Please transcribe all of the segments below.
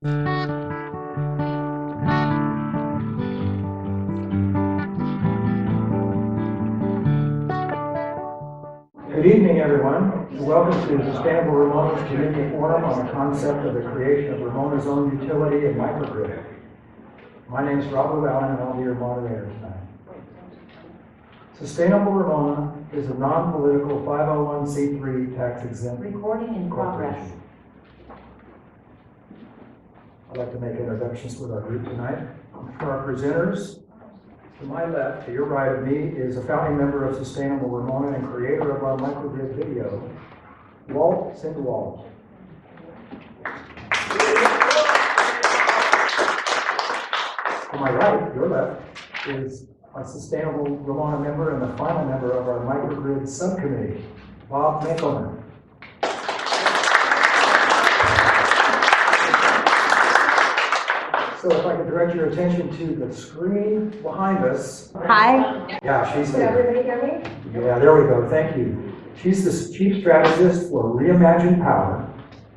Good evening, everyone, and welcome to Sustainable Ramona's Community Forum on the concept of the creation of Ramona's own utility and microgrid. My name is Robert Allen, and I'll be your moderator tonight. Sustainable Ramona is a non-political 501c3 tax-exempt Recording in progress. corporation. I'd like to make introductions with our group tonight. For our presenters, to my left, to your right of me, is a founding member of Sustainable Ramona and creator of our microgrid video, Walt Sindwall. To my right, your left, is a Sustainable Ramona member and the final member of our microgrid subcommittee, Bob Nickelman. So if I could direct your attention to the screen behind us. Hi. Yeah, she's Can here. everybody hear me? Yeah, there we go. Thank you. She's the chief strategist for Reimagine Power.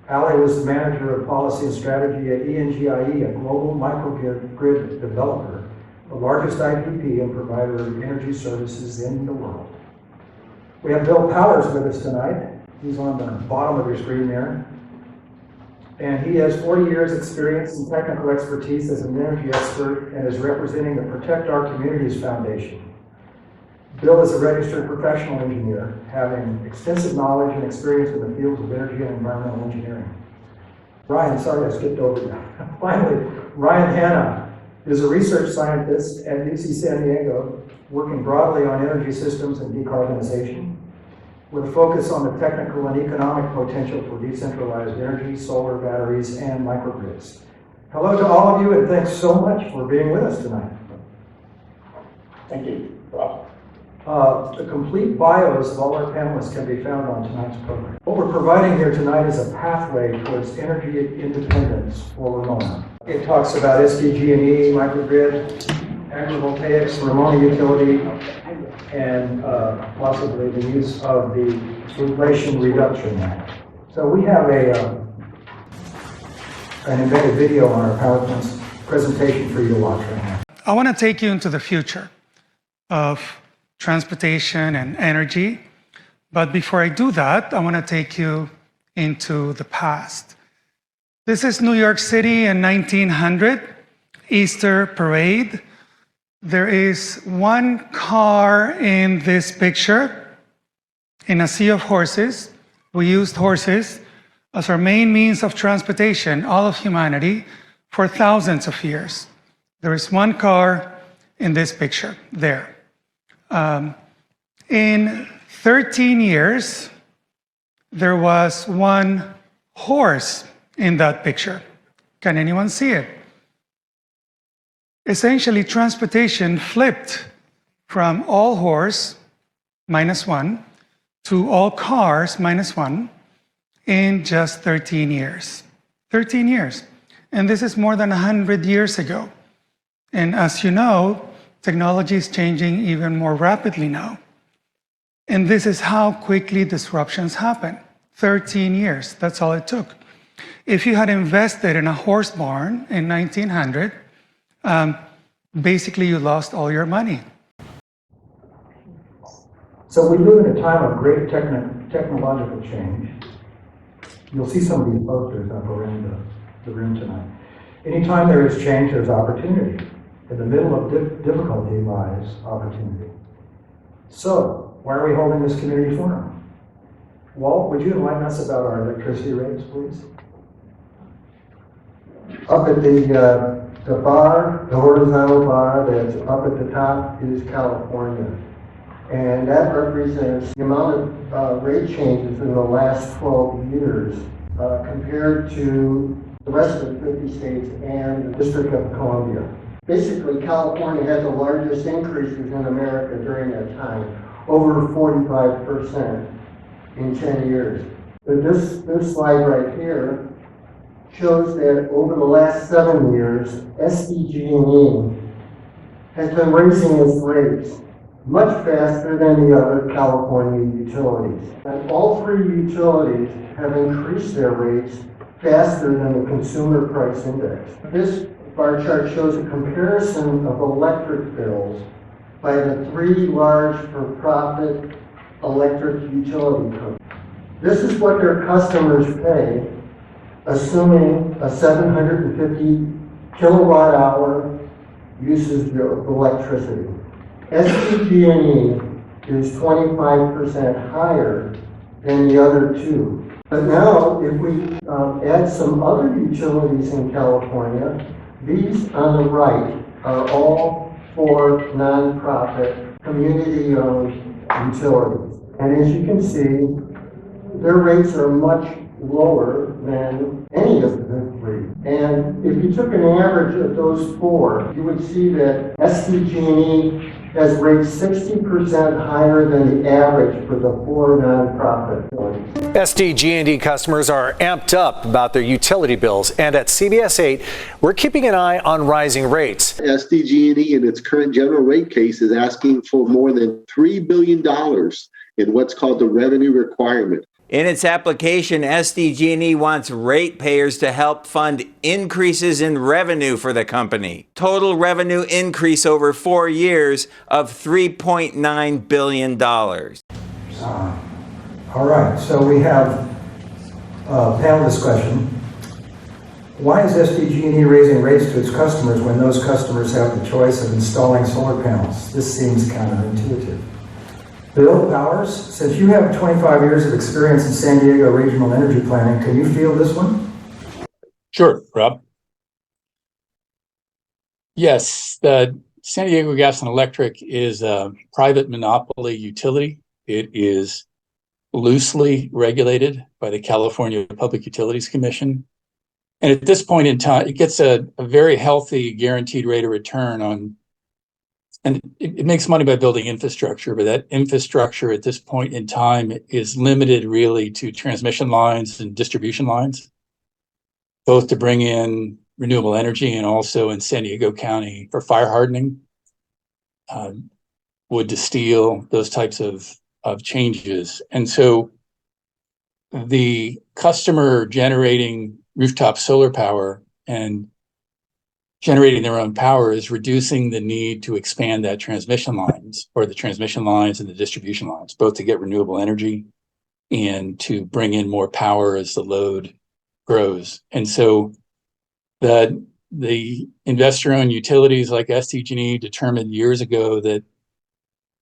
Allie was the manager of policy and strategy at ENGIE, a global microgrid developer, the largest IPP and provider of energy services in the world. We have Bill Powers with us tonight. He's on the bottom of your screen there. And he has 40 years experience and technical expertise as an energy expert and is representing the Protect Our Communities Foundation. Bill is a registered professional engineer, having extensive knowledge and experience in the fields of energy and environmental engineering. Ryan, sorry I skipped over you. Finally, Ryan Hanna is a research scientist at UC San Diego, working broadly on energy systems and decarbonization, with a focus on the technical and economic potential for decentralized energy, solar batteries, and microgrids. Hello to all of you, and thanks so much for being with us tonight. Thank you, Rob. The complete bios of all our panelists can be found on tonight's program. What we're providing here tonight is a pathway towards energy independence for Ramona. It talks about SDG&E, microgrid, agrivoltaics, Ramona utility, and possibly the use of the Inflation Reduction Act. So we have an embedded video on our PowerPoint presentation for you to watch right now. I want to take you into the future of transportation and energy. But before I do that, I want to take you into the past. This is New York City in 1900, Easter parade. There is one car in this picture in a sea of horses. We used horses as our main means of transportation, all of humanity, for thousands of years. There is one car in this picture there. In 13 years, there was one horse in that picture. Can anyone see it? Essentially, transportation flipped from all horse, -1, to all cars, -1, in just 13 years. 13 years. And this is more than 100 years ago. And as you know, technology is changing even more rapidly now. And this is how quickly disruptions happen. 13 years, that's all it took. If you had invested in a horse barn in 1900, basically you lost all your money. So we live in a time of great technological change. You'll see some of these posters up around the room tonight. Anytime there is change, there's opportunity. In the middle of difficulty lies opportunity. So, why are we holding this community forum? Walt, would you enlighten us about our electricity rates, please? Up at the bar, the horizontal bar that's up at the top is California. And that represents the amount of rate changes in the last 12 years compared to the rest of the 50 states and the District of Columbia. Basically, California had the largest increases in America during that time, over 45% in 10 years. But this slide right here shows that over the last 7 years, SDG&E has been raising its rates much faster than the other California utilities. And all three utilities have increased their rates faster than the consumer price index. This bar chart shows a comparison of electric bills by the three large for-profit electric utility companies. This is what their customers pay, assuming a 750 kilowatt hour uses of electricity. SDG&E is 25% higher than the other two. But now, if we add some other utilities in California, these on the right are all for nonprofit, community-owned utilities. And as you can see, their rates are much lower than any of the three. And if you took an average of those four, you would see that SDG&E has rates 60% higher than the average for the four nonprofit utilities. SDG&E customers are amped up about their utility bills, and at CBS 8, we're keeping an eye on rising rates. SDG&E in its current general rate case is asking for more than $3 billion in what's called the revenue requirement. In its application, SDG&E wants ratepayers to help fund increases in revenue for the company. Total revenue increase over 4 years of $3.9 billion. All right, so we have panel discussion. Why is SDG&E raising rates to its customers when those customers have the choice of installing solar panels? This seems counterintuitive. Bill Powers, since you have 25 years of experience in San Diego regional energy planning, can you field this one? Sure, Rob. Yes, the San Diego Gas and Electric is a private monopoly utility. It is loosely regulated by the California Public Utilities Commission. And at this point in time, it gets a very healthy guaranteed rate of return on, and it makes money by building infrastructure, but that infrastructure at this point in time is limited really to transmission lines and distribution lines, both to bring in renewable energy and also in San Diego County for fire hardening, wood to steel, those types of changes. And so the customer generating rooftop solar power and generating their own power is reducing the need to expand that transmission lines, or the transmission lines and the distribution lines, both to get renewable energy and to bring in more power as the load grows. And so the investor-owned utilities like SDG&E determined years ago that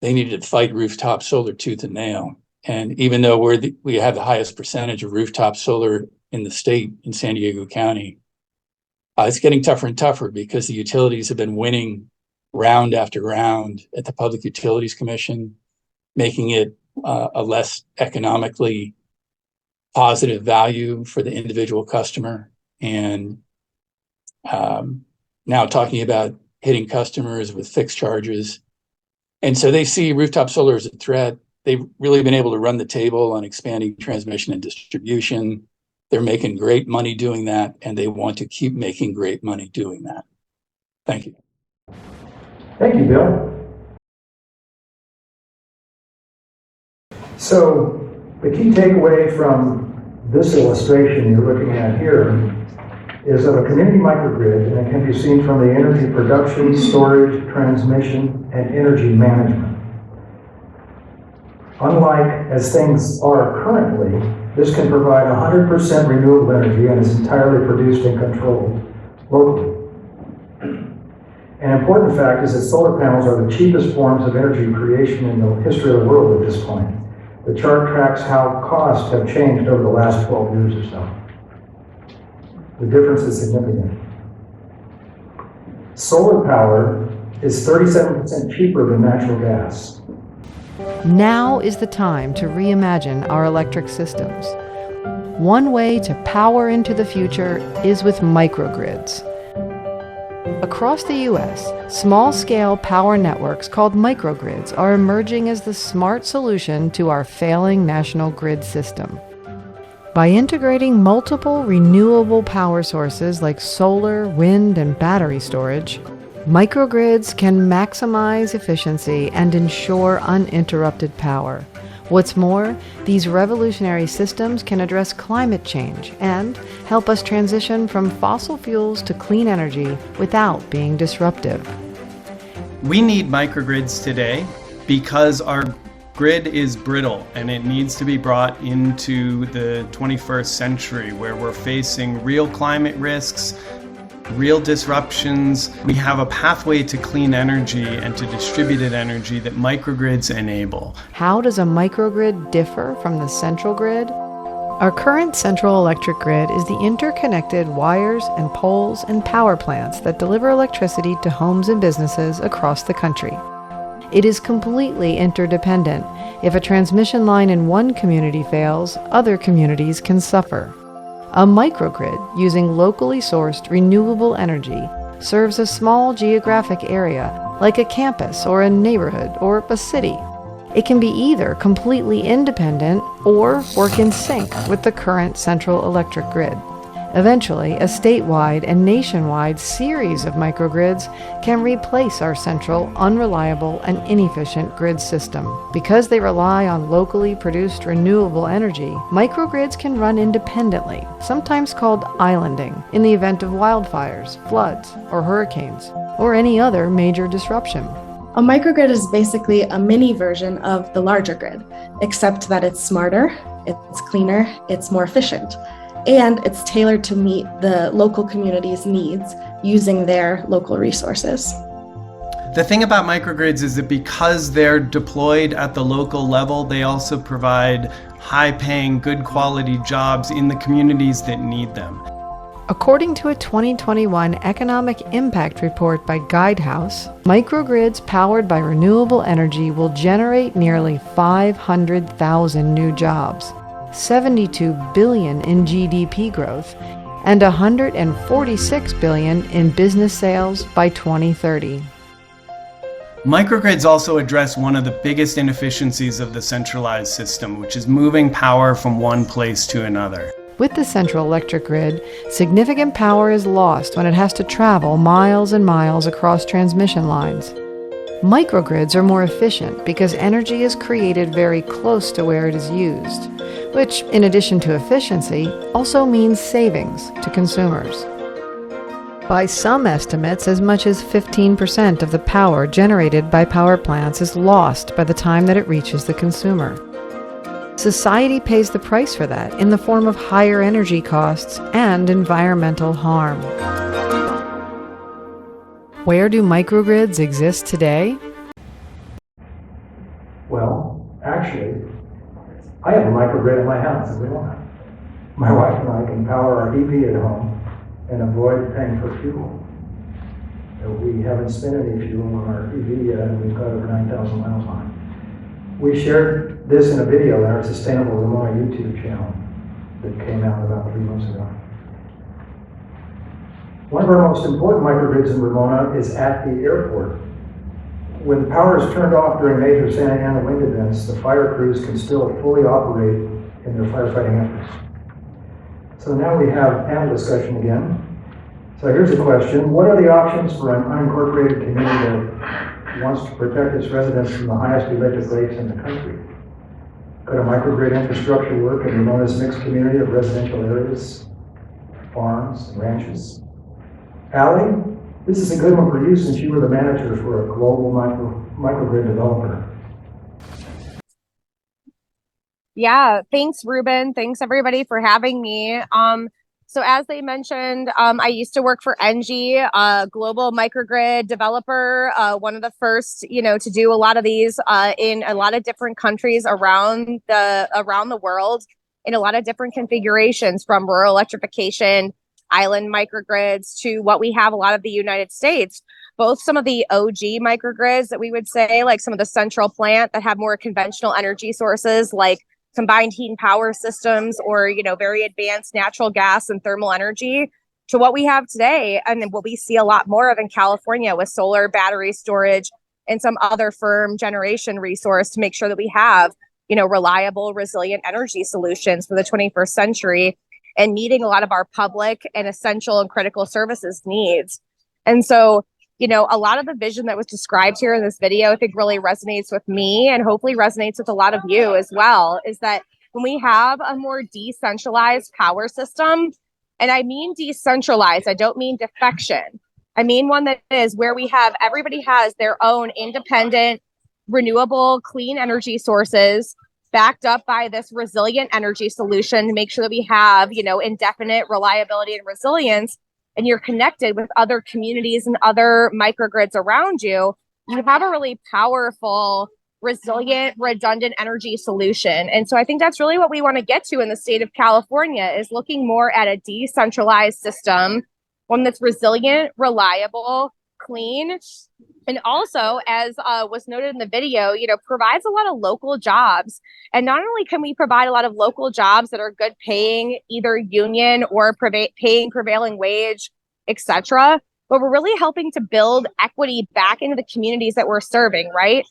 they needed to fight rooftop solar tooth and nail. And even though we have the highest percentage of rooftop solar in the state, in San Diego County, it's getting tougher and tougher because the utilities have been winning round after round at the Public Utilities Commission, making it a less economically positive value for the individual customer. And now talking about hitting customers with fixed charges. And so they see rooftop solar as a threat. They've really been able to run the table on expanding transmission and distribution. They're making great money doing that, and they want to keep making great money doing that. Thank you. Thank you, Bill. So the key takeaway from this illustration you're looking at here is of a community microgrid, and it can be seen from the energy production, storage, transmission, and energy management. Unlike as things are currently, this can provide 100% renewable energy and is entirely produced and controlled locally. An important fact is that solar panels are the cheapest forms of energy creation in the history of the world at this point. The chart tracks how costs have changed over the last 12 years or so. The difference is significant. Solar power is 37% cheaper than natural gas. Now is the time to reimagine our electric systems. One way to power into the future is with microgrids. Across the U.S., small-scale power networks called microgrids are emerging as the smart solution to our failing national grid system. By integrating multiple renewable power sources like solar, wind, and battery storage, microgrids can maximize efficiency and ensure uninterrupted power, What's more, these revolutionary systems can address climate change and help us transition from fossil fuels to clean energy without being disruptive. We need microgrids today because our grid is brittle and it needs to be brought into the 21st century where we're facing real climate risks, real disruptions. We have a pathway to clean energy and to distributed energy that microgrids enable. How does a microgrid differ from the central grid? Our current central electric grid is the interconnected wires and poles and power plants that deliver electricity to homes and businesses across the country. It is completely interdependent. If a transmission line in one community fails, other communities can suffer. A microgrid, using locally sourced renewable energy, serves a small geographic area, like a campus or a neighborhood or a city. It can be either completely independent or work in sync with the current central electric grid. Eventually, a statewide and nationwide series of microgrids can replace our central, unreliable, and inefficient grid system. Because they rely on locally produced renewable energy, microgrids can run independently, sometimes called islanding, in the event of wildfires, floods, or hurricanes, or any other major disruption. A microgrid is basically a mini version of the larger grid, except that it's smarter, it's cleaner, it's more efficient, and it's tailored to meet the local community's needs using their local resources. The thing about microgrids is that because they're deployed at the local level, they also provide high-paying, good quality jobs in the communities that need them. According to a 2021 Economic Impact Report by Guidehouse, microgrids powered by renewable energy will generate nearly 500,000 new jobs, 72 billion in GDP growth, and 146 billion in business sales by 2030. Microgrids also address one of the biggest inefficiencies of the centralized system, which is moving power from one place to another. With the central electric grid, significant power is lost when it has to travel miles and miles across transmission lines. Microgrids are more efficient because energy is created very close to where it is used, which, in addition to efficiency, also means savings to consumers. By some estimates, as much as 15% of the power generated by power plants is lost by the time that it reaches the consumer. Society pays the price for that in the form of higher energy costs and environmental harm. Where do microgrids exist today? Well, actually, I have a microgrid in my house in Ramona. My wife and I can power our EV at home and avoid paying for fuel. We haven't spent any fuel on our EV yet, and we've got over 9,000 miles on it. We shared this in a video on our Sustainable Ramona YouTube channel that came out about 3 months ago. One of our most important microgrids in Ramona is at the airport. When power is turned off during major Santa Ana wind events, the fire crews can still fully operate in their firefighting efforts. So now we have panel discussion again. So here's a question. What are the options for an unincorporated community that wants to protect its residents from the highest electric rates in the country? Could a microgrid infrastructure work in Ramona's mixed community of residential areas, farms, and ranches? Allie, this is a good one for you since you were the manager for a global microgrid developer. Yeah, thanks, Ruben. Thanks, everybody, for having me. So as they mentioned, I used to work for ENGIE, a global microgrid developer, one of the first, to do a lot of these in a lot of different countries around the world, in a lot of different configurations, from rural electrification, island microgrids, to what we have a lot of the United States, both some of the OG microgrids that we would say, like some of the central plant that have more conventional energy sources, like combined heat and power systems, or, very advanced natural gas and thermal energy, to what we have today. And what we see a lot more of in California with solar, battery storage, and some other firm generation resource to make sure that we have, reliable, resilient energy solutions for the 21st century and meeting a lot of our public and essential and critical services needs. And so a lot of the vision that was described here in this video, I think really resonates with me and hopefully resonates with a lot of you as well, is that when we have a more decentralized power system, and I mean decentralized, I don't mean defection. I mean one that is where everybody has their own independent, renewable, clean energy sources backed up by this resilient energy solution to make sure that we have, indefinite reliability and resilience, and you're connected with other communities and other microgrids around you, you have a really powerful, resilient, redundant energy solution. And so I think that's really what we want to get to in the state of California, is looking more at a decentralized system, one that's resilient, reliable, clean, and also, as was noted in the video, provides a lot of local jobs. And not only can we provide a lot of local jobs that are good paying, either union or paying prevailing wage, etc., but we're really helping to build equity back into the communities that we're serving, right?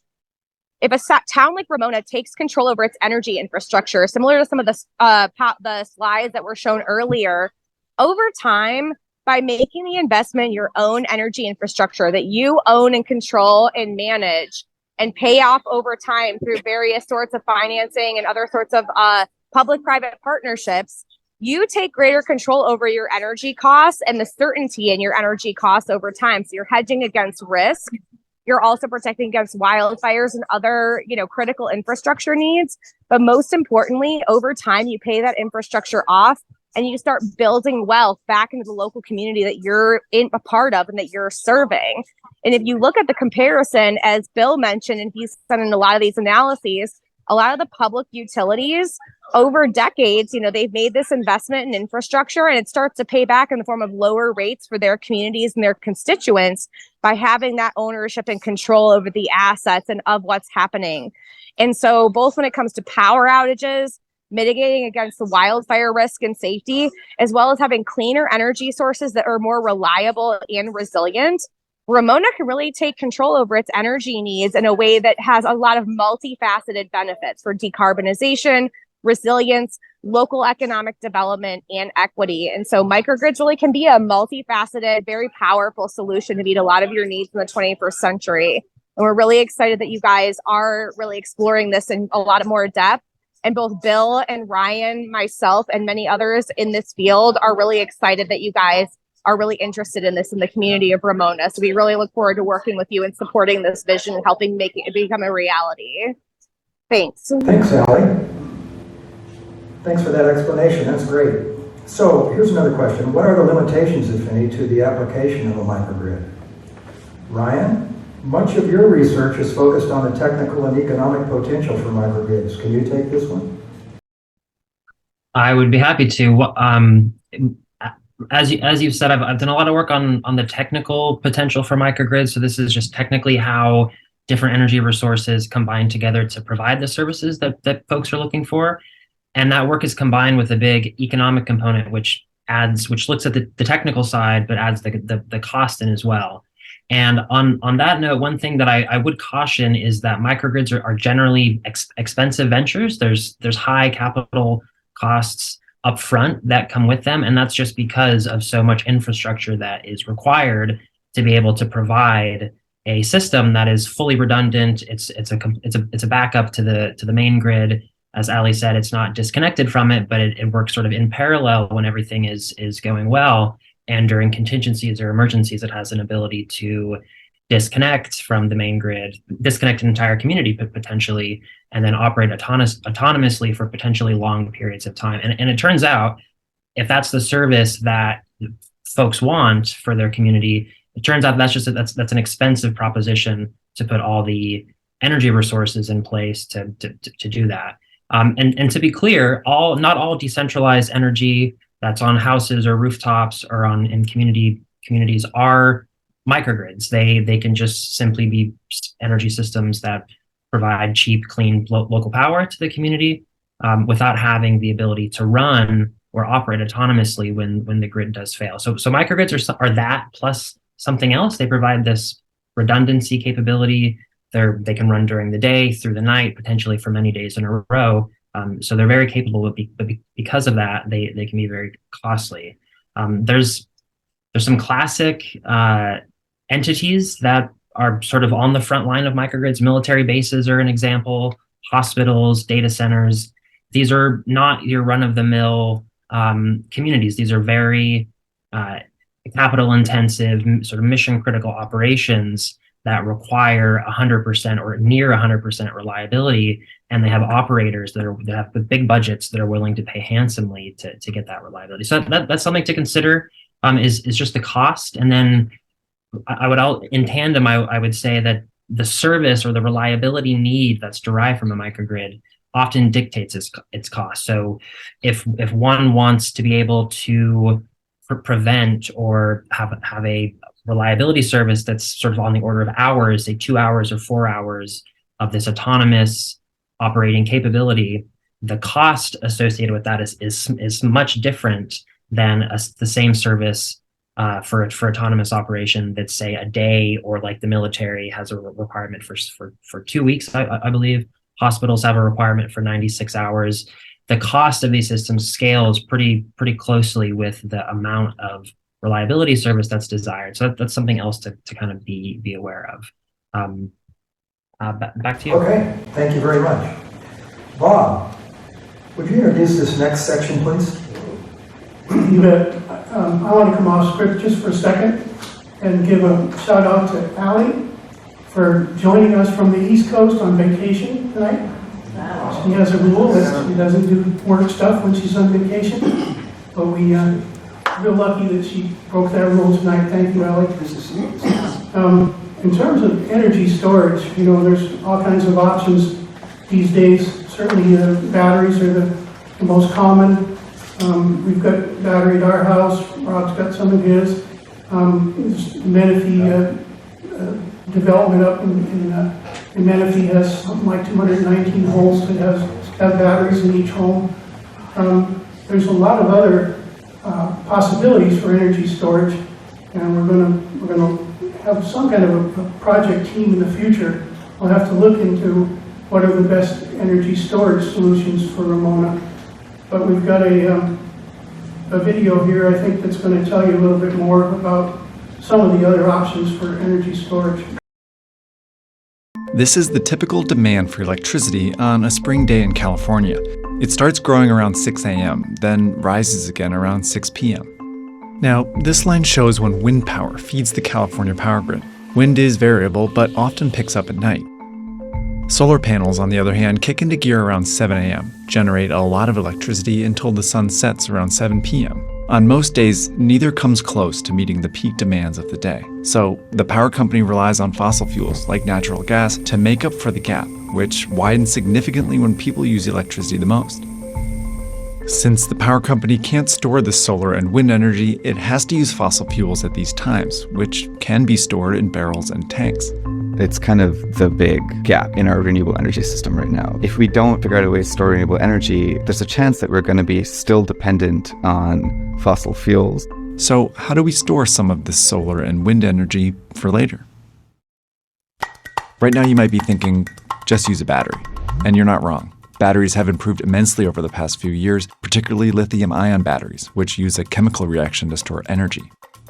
If a town like Ramona takes control over its energy infrastructure, similar to some of the slides that were shown earlier, over time, by making the investment in your own energy infrastructure that you own and control and manage and pay off over time through various sorts of financing and other sorts of public-private partnerships, you take greater control over your energy costs and the certainty in your energy costs over time. So you're hedging against risk. You're also protecting against wildfires and other, critical infrastructure needs. But most importantly, over time, you pay that infrastructure off and you start building wealth back into the local community that you're a part of and that you're serving. And if you look at the comparison, as Bill mentioned, and he's done in a lot of these analyses, a lot of the public utilities over decades, they've made this investment in infrastructure, and it starts to pay back in the form of lower rates for their communities and their constituents by having that ownership and control over the assets and of what's happening. And so both when it comes to power outages, mitigating against the wildfire risk and safety, as well as having cleaner energy sources that are more reliable and resilient, Ramona can really take control over its energy needs in a way that has a lot of multifaceted benefits for decarbonization, resilience, local economic development, and equity. And so microgrids really can be a multifaceted, very powerful solution to meet a lot of your needs in the 21st century. And we're really excited that you guys are really exploring this in a lot more depth. And both Bill and Ryan, myself, and many others in this field are really excited that you guys are really interested in this in the community of Ramona. So we really look forward to working with you and supporting this vision and helping make it become a reality. Thanks. Thanks, Allie. Thanks for that explanation. That's great. So here's another question. What are the limitations, if any, to the application of a microgrid? Ryan? Much of your research is focused on the technical and economic potential for microgrids. Can you take this one? I would be happy to. As you've said, I've done a lot of work on the technical potential for microgrids. So this is just technically how different energy resources combine together to provide the services that folks are looking for. And that work is combined with a big economic component, which looks at the technical side, but adds the cost in as well. And on that note, one thing that I would caution is that microgrids are generally expensive ventures. There's high capital costs upfront that come with them, and that's just because of so much infrastructure that is required to be able to provide a system that is fully redundant. It's a backup to the main grid. As Ali said, it's not disconnected from it, but it works sort of in parallel when everything is going well. And during contingencies or emergencies, it has an ability to disconnect from the main grid, disconnect an entire community potentially, and then operate autonomously for potentially long periods of time. And it turns out, if that's the service that folks want for their community, it turns out that's an expensive proposition to put all the energy resources in place to do that. And to be clear, not all decentralized energy that's on houses or rooftops or in communities are microgrids. They can just simply be energy systems that provide cheap, clean local power to the community without having the ability to run or operate autonomously when the grid does fail. So microgrids are that plus something else. They provide this redundancy capability. They can run during the day, through the night, potentially for many days in a row. So they're very capable, but because of that, they can be very costly. There's some classic entities that are sort of on the front line of microgrids. Military bases are an example, hospitals, data centers. These are not your run-of-the-mill communities. These are very capital intensive, sort of mission critical operations that require 100% or near 100% reliability. And they have operators that have the big budgets that are willing to pay handsomely to get that reliability. So that's something to consider, is just the cost. And then in tandem, I would say that the service or the reliability need that's derived from a microgrid often dictates its cost. So if one wants to be able to prevent or have a reliability service that's sort of on the order of hours, say 2 hours or 4 hours of this autonomous operating capability, the cost associated with that is much different than the same service for autonomous operation that's, say, a day, or like the military has a requirement for 2 weeks, I believe. Hospitals have a requirement for 96 hours. The cost of these systems scales pretty closely with the amount of reliability service that's desired. So that's something else to kind of be aware of. Back to you. Okay, thank you very much. Bob, would you introduce this next section, please? You bet. I want to come off script just for a second and give a shout out to Allie for joining us from the East Coast on vacation tonight. She has a rule that she doesn't do work stuff when she's on vacation, but we're real lucky that she broke that rule tonight. Thank you, Allie. In terms of energy storage, there's all kinds of options these days. Certainly batteries are the most common. We've got battery at our house. Rob's got some of his. There's Menifee development up in Menifee has something like 219 holes that have batteries in each home. There's a lot of other possibilities for energy storage, and we're going to have some kind of a project team in the future. We'll have to look into what are the best energy storage solutions for Ramona. But we've got a video here, I think, that's going to tell you a little bit more about some of the other options for energy storage. This is the typical demand for electricity on a spring day in California. It starts growing around 6 a.m., then rises again around 6 p.m. Now, this line shows when wind power feeds the California power grid. Wind is variable, but often picks up at night. Solar panels, on the other hand, kick into gear around 7 a.m., generate a lot of electricity until the sun sets around 7 p.m. On most days, neither comes close to meeting the peak demands of the day. So, the power company relies on fossil fuels, like natural gas, to make up for the gap, which widens significantly when people use electricity the most. Since the power company can't store the solar and wind energy, it has to use fossil fuels at these times, which can be stored in barrels and tanks. It's kind of the big gap in our renewable energy system right now. If we don't figure out a way to store renewable energy, there's a chance that we're going to be still dependent on fossil fuels. So how do we store some of this solar and wind energy for later? Right now you might be thinking, just use a battery. And you're not wrong. Batteries have improved immensely over the past few years, particularly lithium-ion batteries, which use a chemical reaction to store energy.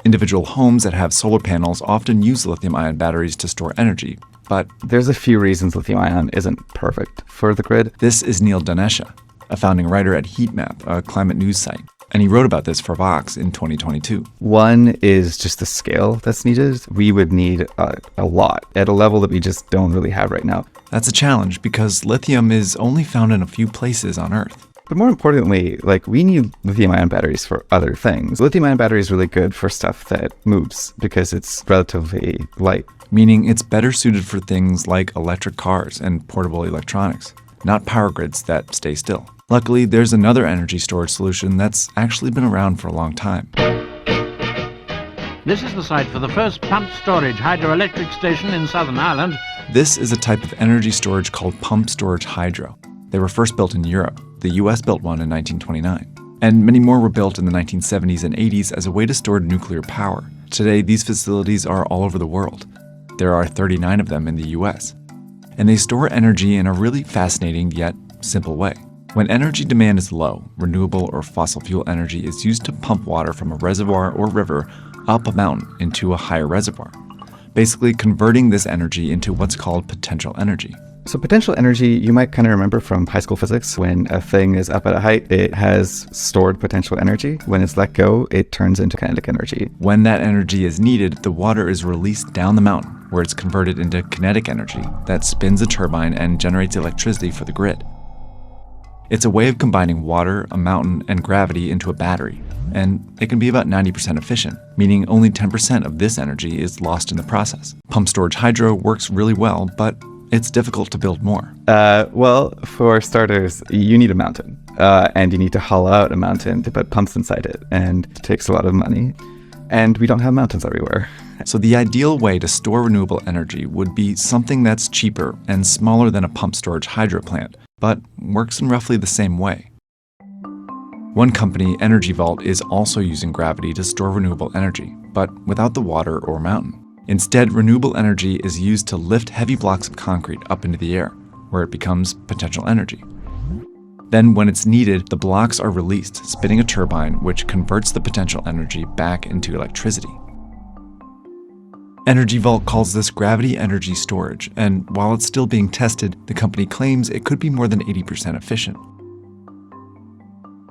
Individual homes that have solar panels often use lithium-ion batteries to store energy, but there's a few reasons lithium-ion isn't perfect for the grid. This is Neil Danesha, a founding writer at Heatmap, a climate news site, and he wrote about this for Vox in 2022. One is just the scale that's needed. We would need a lot at a level that we just don't really have right now. That's a challenge because lithium is only found in a few places on Earth. But more importantly, we need lithium-ion batteries for other things. Lithium-ion battery is really good for stuff that moves because it's relatively light. Meaning it's better suited for things like electric cars and portable electronics, not power grids that stay still. Luckily, there's another energy storage solution that's actually been around for a long time. This is the site for the first pumped storage hydroelectric station in Southern Ireland. This is a type of energy storage called pumped storage hydro. They were first built in Europe. The US built one in 1929. And many more were built in the 1970s and 80s as a way to store nuclear power. Today, these facilities are all over the world. There are 39 of them in the US. And they store energy in a really fascinating yet simple way. When energy demand is low, renewable or fossil fuel energy is used to pump water from a reservoir or river up a mountain into a higher reservoir. basically converting this energy into what's called potential energy. So potential energy, you might kind of remember from high school physics. When a thing is up at a height, it has stored potential energy. When it's let go, it turns into kinetic energy. When that energy is needed, the water is released down the mountain, where it's converted into kinetic energy that spins a turbine and generates electricity for the grid. It's a way of combining water, a mountain, and gravity into a battery, and it can be about 90% efficient, meaning only 10% of this energy is lost in the process. Pump storage hydro works really well, but it's difficult to build more. Well, for starters, you need a mountain, and you need to hollow out a mountain to put pumps inside it, and it takes a lot of money, and we don't have mountains everywhere. So the ideal way to store renewable energy would be something that's cheaper and smaller than a pump storage hydro plant, but works in roughly the same way. One company, Energy Vault, is also using gravity to store renewable energy, but without the water or mountain. Instead, renewable energy is used to lift heavy blocks of concrete up into the air, where it becomes potential energy. Then, when it's needed, the blocks are released, spinning a turbine which converts the potential energy back into electricity. Energy Vault calls this gravity energy storage, and while it's still being tested, the company claims it could be more than 80% efficient.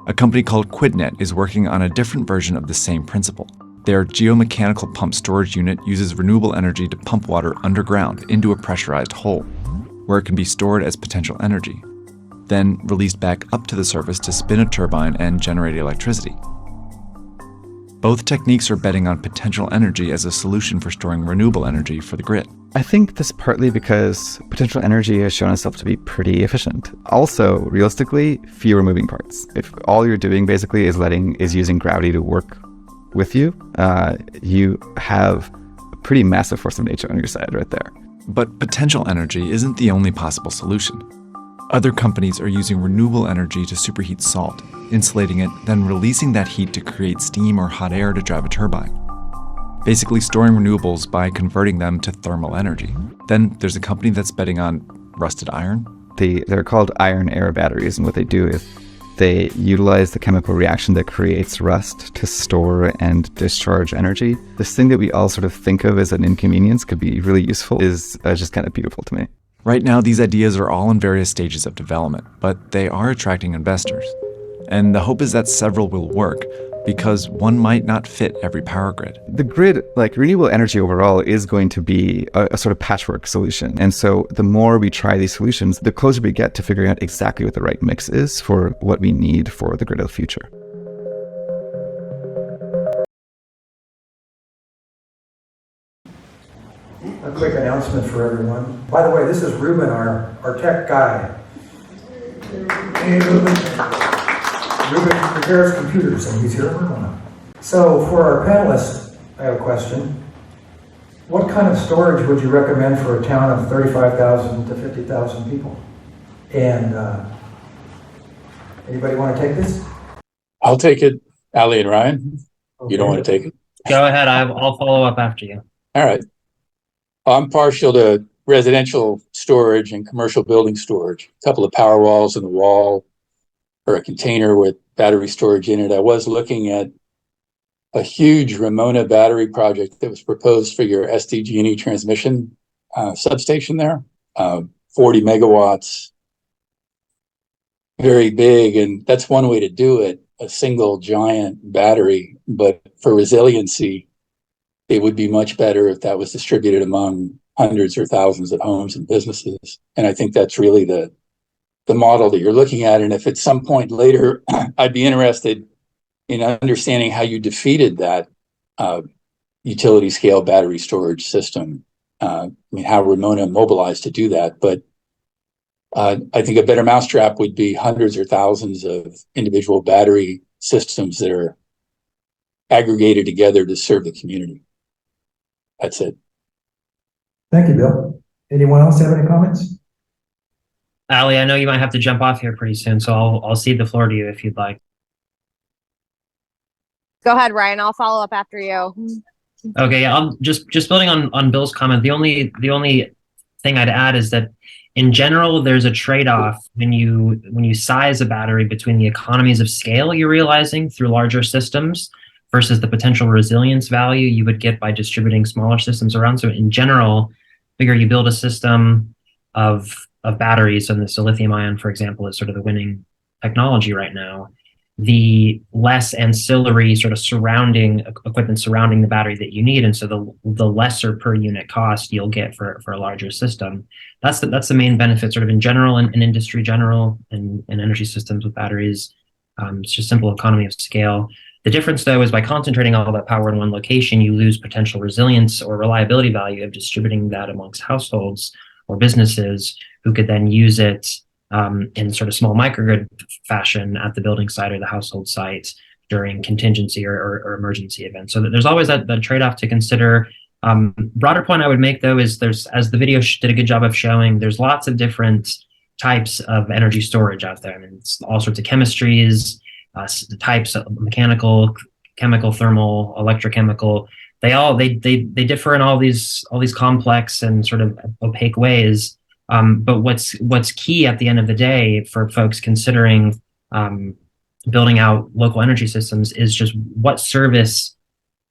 A company called QuidNet is working on a different version of the same principle. Their geomechanical pump storage unit uses renewable energy to pump water underground into a pressurized hole, where it can be stored as potential energy, then released back up to the surface to spin a turbine and generate electricity. Both techniques are betting on potential energy as a solution for storing renewable energy for the grid. I think this partly because potential energy has shown itself to be pretty efficient. Also, realistically, fewer moving parts. If all you're doing basically is using gravity to work with you, you have a pretty massive force of nature on your side right there. But potential energy isn't the only possible solution. Other companies are using renewable energy to superheat salt, insulating it, then releasing that heat to create steam or hot air to drive a turbine. Basically storing renewables by converting them to thermal energy. Then there's a company that's betting on rusted iron. They're called iron air batteries, and what they do is they utilize the chemical reaction that creates rust to store and discharge energy. This thing that we all sort of think of as an inconvenience could be really useful is just kind of beautiful to me. Right now, these ideas are all in various stages of development, but they are attracting investors. And the hope is that several will work, because one might not fit every power grid. The grid, like renewable energy overall, is going to be a sort of patchwork solution. And so the more we try these solutions, the closer we get to figuring out exactly what the right mix is for what we need for the grid of the future. A quick announcement for everyone. By the way, this is Ruben, our tech guy. Hey, Ruben. Ruben repairs computers, and he's here at Ramona. So for our panelists, I have a question. What kind of storage would you recommend for a town of 35,000 to 50,000 people? And anybody want to take this? I'll take it. Ali and Ryan, Okay. You don't want to take it? Go ahead. I'll follow up after you. All right. I'm partial to residential storage and commercial building storage. A couple of power walls in the wall or a container with battery storage in it. I was looking at a huge Ramona battery project that was proposed for your SDG&E transmission substation there. 40 megawatts, very big. And that's one way to do it, a single giant battery. But for resiliency, it would be much better if that was distributed among hundreds or thousands of homes and businesses. And I think that's really the model that you're looking at. And if at some point later, I'd be interested in understanding how you defeated that utility scale battery storage system. I mean, how Ramona mobilized to do that. But I think a better mousetrap would be hundreds or thousands of individual battery systems that are aggregated together to serve the community. That's it. Thank you, Bill. Anyone else have any comments? Ali, I know you might have to jump off here pretty soon, so I'll cede the floor to you if you'd like. Go ahead, Ryan. I'll follow up after you. Okay, yeah, I'm just building on Bill's comment. The only thing I'd add is that in general, there's a trade-off when you size a battery between the economies of scale you're realizing through larger systems versus the potential resilience value you would get by distributing smaller systems around. So in general, figure you build a system of batteries, and so lithium ion, for example, is sort of the winning technology right now. The less ancillary sort of surrounding equipment surrounding the battery that you need, and so the lesser per unit cost you'll get for a larger system. That's the main benefit, sort of in general, and in industry general, and energy systems with batteries. It's just simple economy of scale. The difference, though, is by concentrating all that power in one location, you lose potential resilience or reliability value of distributing that amongst households or businesses who could then use it in sort of small microgrid fashion at the building site or the household site during contingency or emergency events. So there's always that trade-off to consider. Broader point I would make, though, is as the video did a good job of showing, there's lots of different types of energy storage out there. I mean, it's all sorts of chemistries, the types of mechanical, chemical, thermal, electrochemical. They differ in all these complex and sort of opaque ways. But what's key at the end of the day for folks considering building out local energy systems is just what service,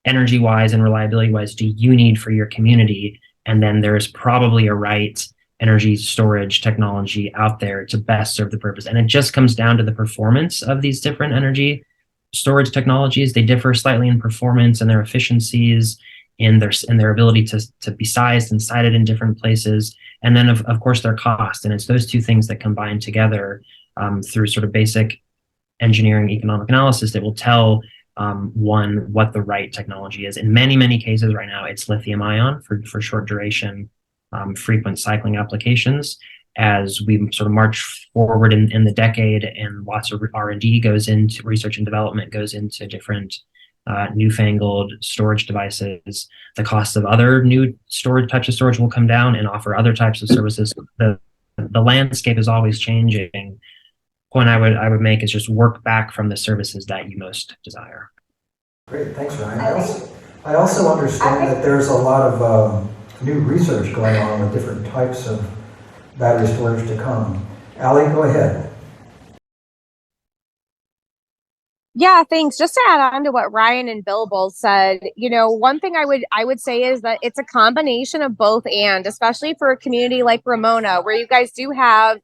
energy-wise and reliability-wise, do you need for your community? And then there's probably a right energy storage technology out there to best serve the purpose. And it just comes down to the performance of these different energy storage technologies. They differ slightly in performance and their efficiencies, in their ability to be sized and sited in different places, and then of course their cost. And it's those two things that combine together through sort of basic engineering economic analysis that will tell one what the right technology is. In many cases right now, it's lithium ion for short duration frequent cycling applications. As we sort of march forward in the decade, and lots of R&D goes into research and development, goes into different newfangled storage devices, the cost of other new types of storage will come down and offer other types of services. The landscape is always changing. Point I would make is just work back from the services that you most desire. Great, thanks, Ryan. I also understand that there's a lot of new research going on with different types of battery storage to come. Allie, go ahead. Yeah, thanks. Just to add on to what Ryan and Bill both said, one thing I would say is that it's a combination of both, and especially for a community like Ramona, where you guys do have,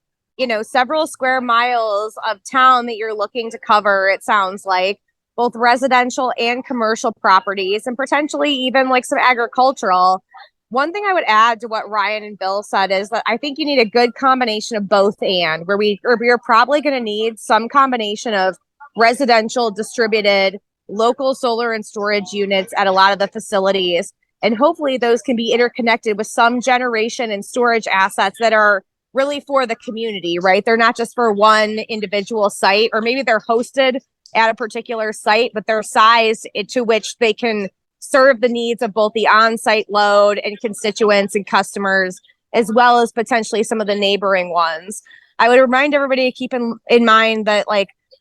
several square miles of town that you're looking to cover, it sounds like, both residential and commercial properties, and potentially even like some agricultural. One thing I would add to what Ryan and Bill said is that I think you need a good combination of both, and where we are probably going to need some combination of residential distributed local solar and storage units at a lot of the facilities. And hopefully those can be interconnected with some generation and storage assets that are really for the community, right? They're not just for one individual site, or maybe they're hosted at a particular site, but they're sized to which they can serve the needs of both the on-site load and constituents and customers, as well as potentially some of the neighboring ones. I would remind everybody to keep in mind that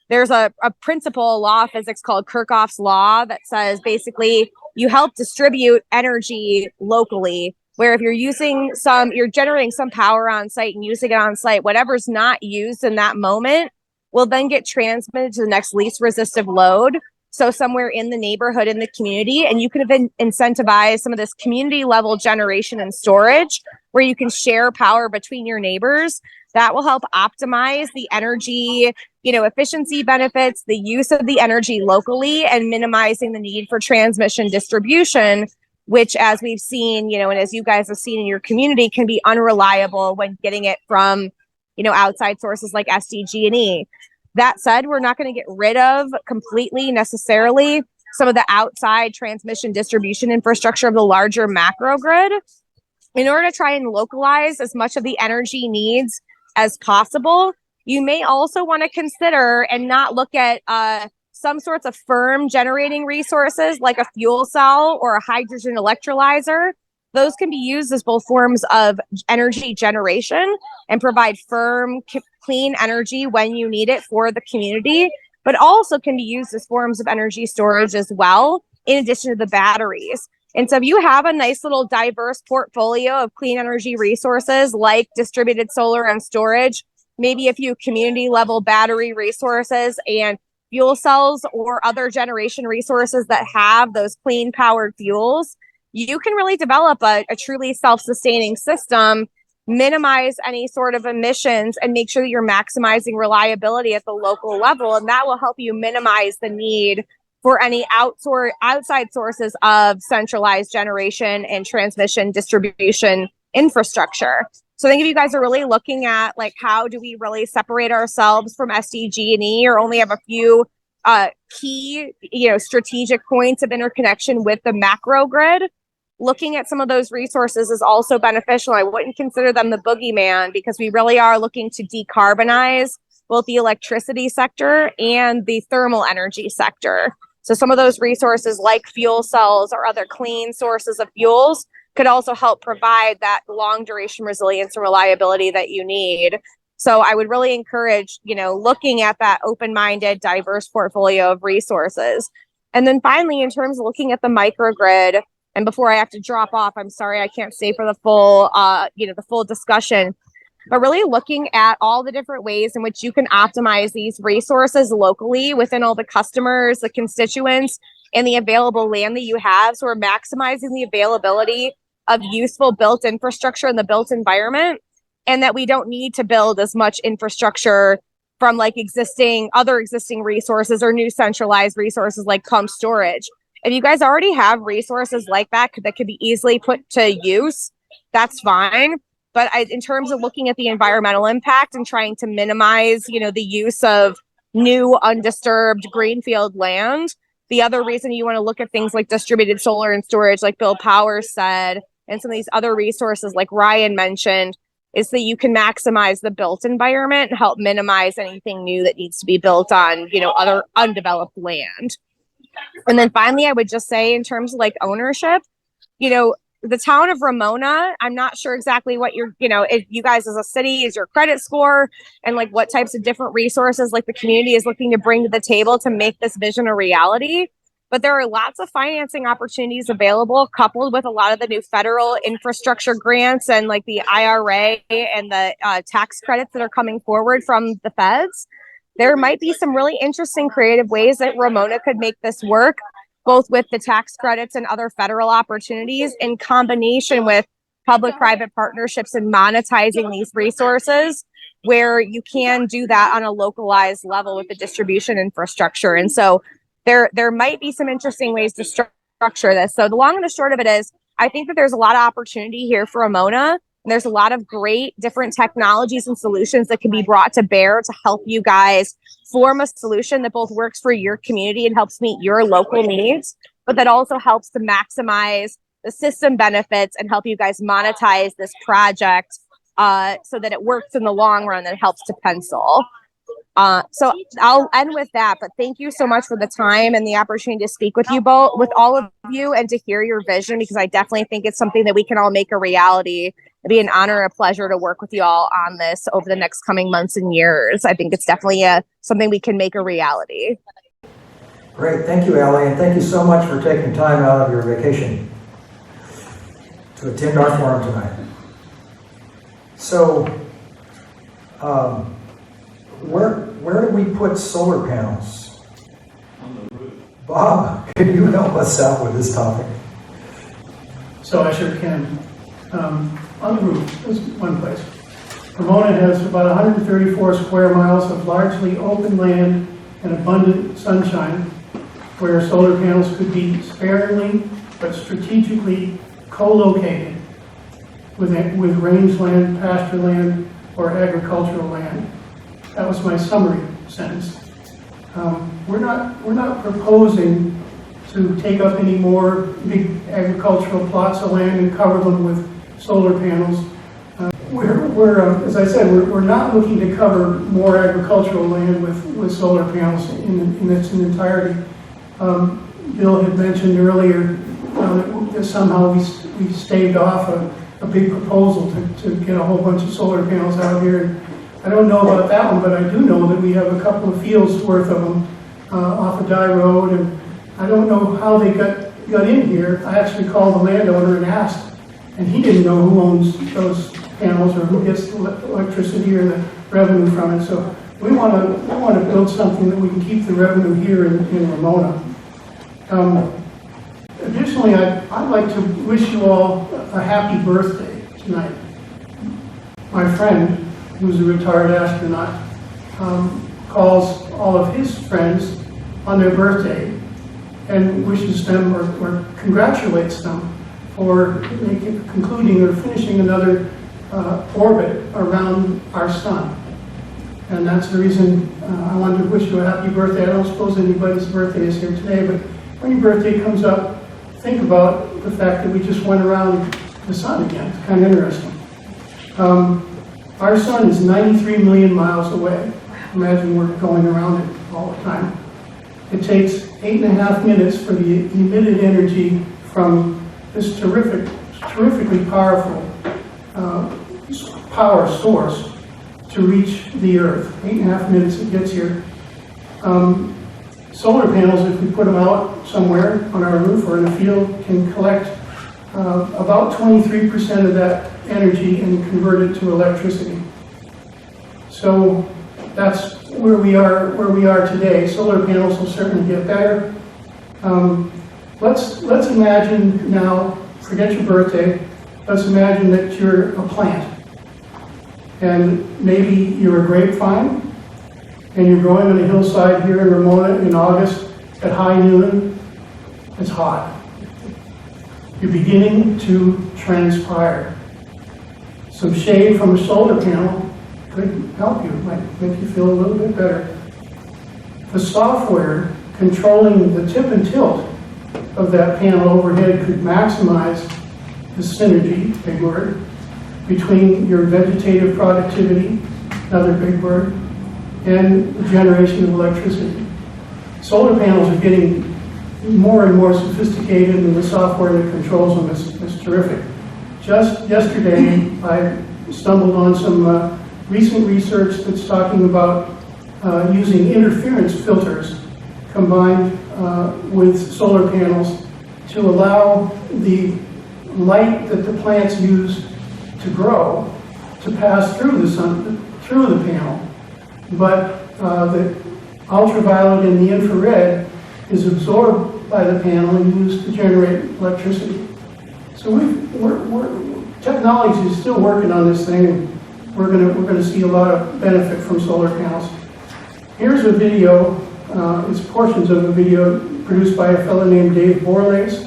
there's a principle of law physics called Kirchhoff's law that says basically you help distribute energy locally, where if you're generating some power on site and using it on site, whatever's not used in that moment will then get transmitted to the next least resistive load. So somewhere in the neighborhood, in the community, and you could have incentivized some of this community level generation and storage where you can share power between your neighbors. That will help optimize the energy, efficiency benefits, the use of the energy locally, and minimizing the need for transmission distribution, which, as we've seen, and as you guys have seen in your community, can be unreliable when getting it from, outside sources like SDG&E. That said, we're not going to get rid of completely necessarily some of the outside transmission distribution infrastructure of the larger macro grid. In order to try and localize as much of the energy needs as possible, you may also want to consider and not look at some sorts of firm generating resources like a fuel cell or a hydrogen electrolyzer. Those can be used as both forms of energy generation and provide firm, clean energy when you need it for the community, but also can be used as forms of energy storage as well, in addition to the batteries. And so if you have a nice little diverse portfolio of clean energy resources like distributed solar and storage, maybe a few community level battery resources, and fuel cells or other generation resources that have those clean powered fuels, you can really develop a truly self-sustaining system, minimize any sort of emissions, and make sure that you're maximizing reliability at the local level. And that will help you minimize the need for any outside sources of centralized generation and transmission distribution infrastructure. So I think if you guys are really looking at like how do we really separate ourselves from SDG&E, or only have a few key, strategic points of interconnection with the macro grid, looking at some of those resources is also beneficial. I wouldn't consider them the boogeyman, because we really are looking to decarbonize both the electricity sector and the thermal energy sector. So some of those resources like fuel cells or other clean sources of fuels could also help provide that long duration resilience and reliability that you need. So I would really encourage, looking at that open-minded, diverse portfolio of resources. And then finally, in terms of looking at the microgrid, and before I have to drop off, I'm sorry, I can't stay for the full, the full discussion, but really looking at all the different ways in which you can optimize these resources locally within all the customers, the constituents, and the available land that you have. So we're maximizing the availability of useful built infrastructure in the built environment, and that we don't need to build as much infrastructure from like other existing resources or new centralized resources like pump storage. If you guys already have resources like that could be easily put to use, that's fine. But in terms of looking at the environmental impact and trying to minimize, the use of new undisturbed greenfield land, the other reason you want to look at things like distributed solar and storage, like Bill Powers said, and some of these other resources like Ryan mentioned, is that you can maximize the built environment and help minimize anything new that needs to be built on, other undeveloped land. And then finally, I would just say in terms of like ownership, the town of Ramona, I'm not sure exactly what if you guys as a city is your credit score and like what types of different resources like the community is looking to bring to the table to make this vision a reality. But there are lots of financing opportunities available, coupled with a lot of the new federal infrastructure grants and like the IRA and the tax credits that are coming forward from the feds. There might be some really interesting creative ways that Ramona could make this work, both with the tax credits and other federal opportunities in combination with public-private partnerships and monetizing these resources, where you can do that on a localized level with the distribution infrastructure. And so there might be some interesting ways to structure this. So the long and the short of it is, I think that there's a lot of opportunity here for Ramona. And there's a lot of great different technologies and solutions that can be brought to bear to help you guys form a solution that both works for your community and helps meet your local needs, but that also helps to maximize the system benefits and help you guys monetize this project so that it works in the long run and helps to pencil. So I'll end with that, but thank you so much for the time and the opportunity to speak with all of you and to hear your vision, because I definitely think it's something that we can all make a reality. It'd be an honor and a pleasure to work with you all on this over the next coming months and years. I think it's definitely something we can make a reality. Great, thank you, Allie, and thank you so much for taking time out of your vacation to attend our forum tonight. So, where do we put solar panels? On the roof. Bob, can you help us out with this topic? So I sure can. On the roof is one place. Ramona has about 134 square miles of largely open land and abundant sunshine, where solar panels could be sparingly but strategically co-located with rangeland, pasture land, or agricultural land. That was my summary sentence. We're not proposing to take up any more big agricultural plots of land and cover them with solar panels. As I said, we're not looking to cover more agricultural land with solar panels in its entirety. Bill had mentioned earlier that somehow we staved off a big proposal to get a whole bunch of solar panels out here. I don't know about that one, but I do know that we have a couple of fields worth of them off of Dye Road, and I don't know how they got in here. I actually called the landowner and asked, and he didn't know who owns those panels or who gets the electricity or the revenue from it. So we want to build something that we can keep the revenue here in Ramona. Additionally, I'd like to wish you all a happy birthday tonight. My friend, who's a retired astronaut, calls all of his friends on their birthday and wishes them or congratulates them for concluding or finishing another orbit around our sun. And that's the reason I wanted to wish you a happy birthday. I don't suppose anybody's birthday is here today, but when your birthday comes up, think about the fact that we just went around the sun again. It's kind of interesting. Our sun is 93 million miles away. Imagine we're going around it all the time. It takes 8.5 minutes for the emitted energy from this terrifically powerful power source to reach the Earth. 8.5 minutes it gets here. Solar panels, if we put them out somewhere on our roof or in a field, can collect about 23% of that energy and convert it to electricity. So that's where we are today. Solar panels will certainly get better. Let's imagine now, forget your birthday, let's imagine that you're a plant. And maybe you're a grapevine, and you're growing on a hillside here in Ramona in August at high noon. It's hot. You're beginning to transpire. Some shade from a solar panel could help you, might make you feel a little bit better. The software controlling the tip and tilt of that panel overhead could maximize the synergy, big word, between your vegetative productivity, another big word, and the generation of electricity. Solar panels are getting more and more sophisticated, and the software that controls them is terrific. Just yesterday, I stumbled on some recent research that's talking about using interference filters combined with solar panels to allow the light that the plants use to grow to pass through the sun, through the panel. But the ultraviolet and the infrared is absorbed by the panel and used to generate electricity. So technology is still working on this thing, and we're going to see a lot of benefit from solar panels. Here's a video. It's portions of a video produced by a fellow named Dave Borlace.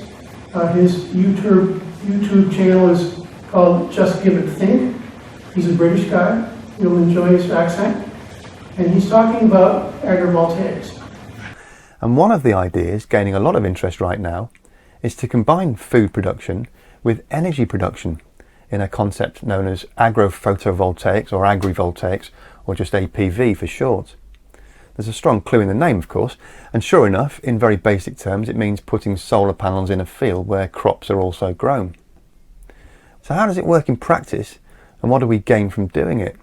His YouTube channel is called Just Give It Think. He's a British guy. You'll enjoy his accent. And he's talking about agrivoltaics. And one of the ideas gaining a lot of interest right now is to combine food production with energy production in a concept known as agrophotovoltaics or agrivoltaics, or just APV for short. There's a strong clue in the name, of course, and sure enough, in very basic terms, it means putting solar panels in a field where crops are also grown. So how does it work in practice, and what do we gain from doing it?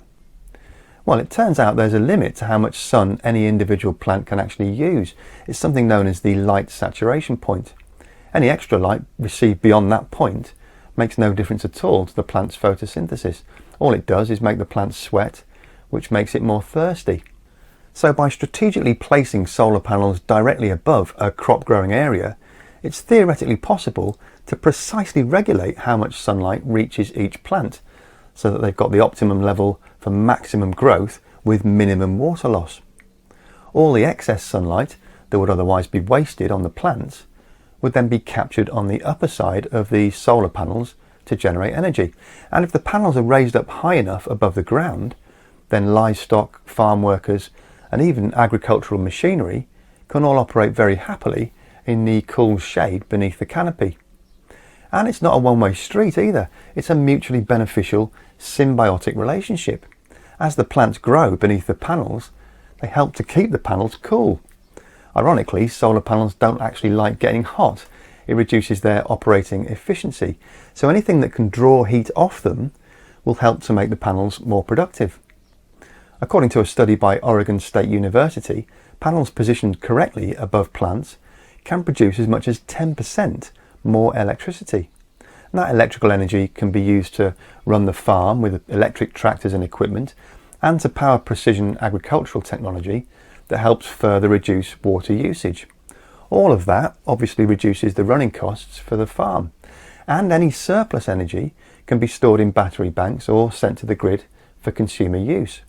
Well, it turns out there's a limit to how much sun any individual plant can actually use. It's something known as the light saturation point. Any extra light received beyond that point makes no difference at all to the plant's photosynthesis. All it does is make the plant sweat, which makes it more thirsty. So by strategically placing solar panels directly above a crop growing area, it's theoretically possible to precisely regulate how much sunlight reaches each plant, so that they've got the optimum level for maximum growth with minimum water loss. All the excess sunlight that would otherwise be wasted on the plants would then be captured on the upper side of the solar panels to generate energy. And if the panels are raised up high enough above the ground, then livestock, farm workers, and even agricultural machinery can all operate very happily in the cool shade beneath the canopy. And it's not a one-way street either. It's a mutually beneficial, symbiotic relationship. As the plants grow beneath the panels, they help to keep the panels cool. Ironically, solar panels don't actually like getting hot. It reduces their operating efficiency. So anything that can draw heat off them will help to make the panels more productive. According to a study by Oregon State University, panels positioned correctly above plants can produce as much as 10% more electricity. And that electrical energy can be used to run the farm with electric tractors and equipment. and to power precision agricultural technology that helps further reduce water usage. All of that obviously reduces the running costs for the farm, and any surplus energy can be stored in battery banks or sent to the grid for consumer use.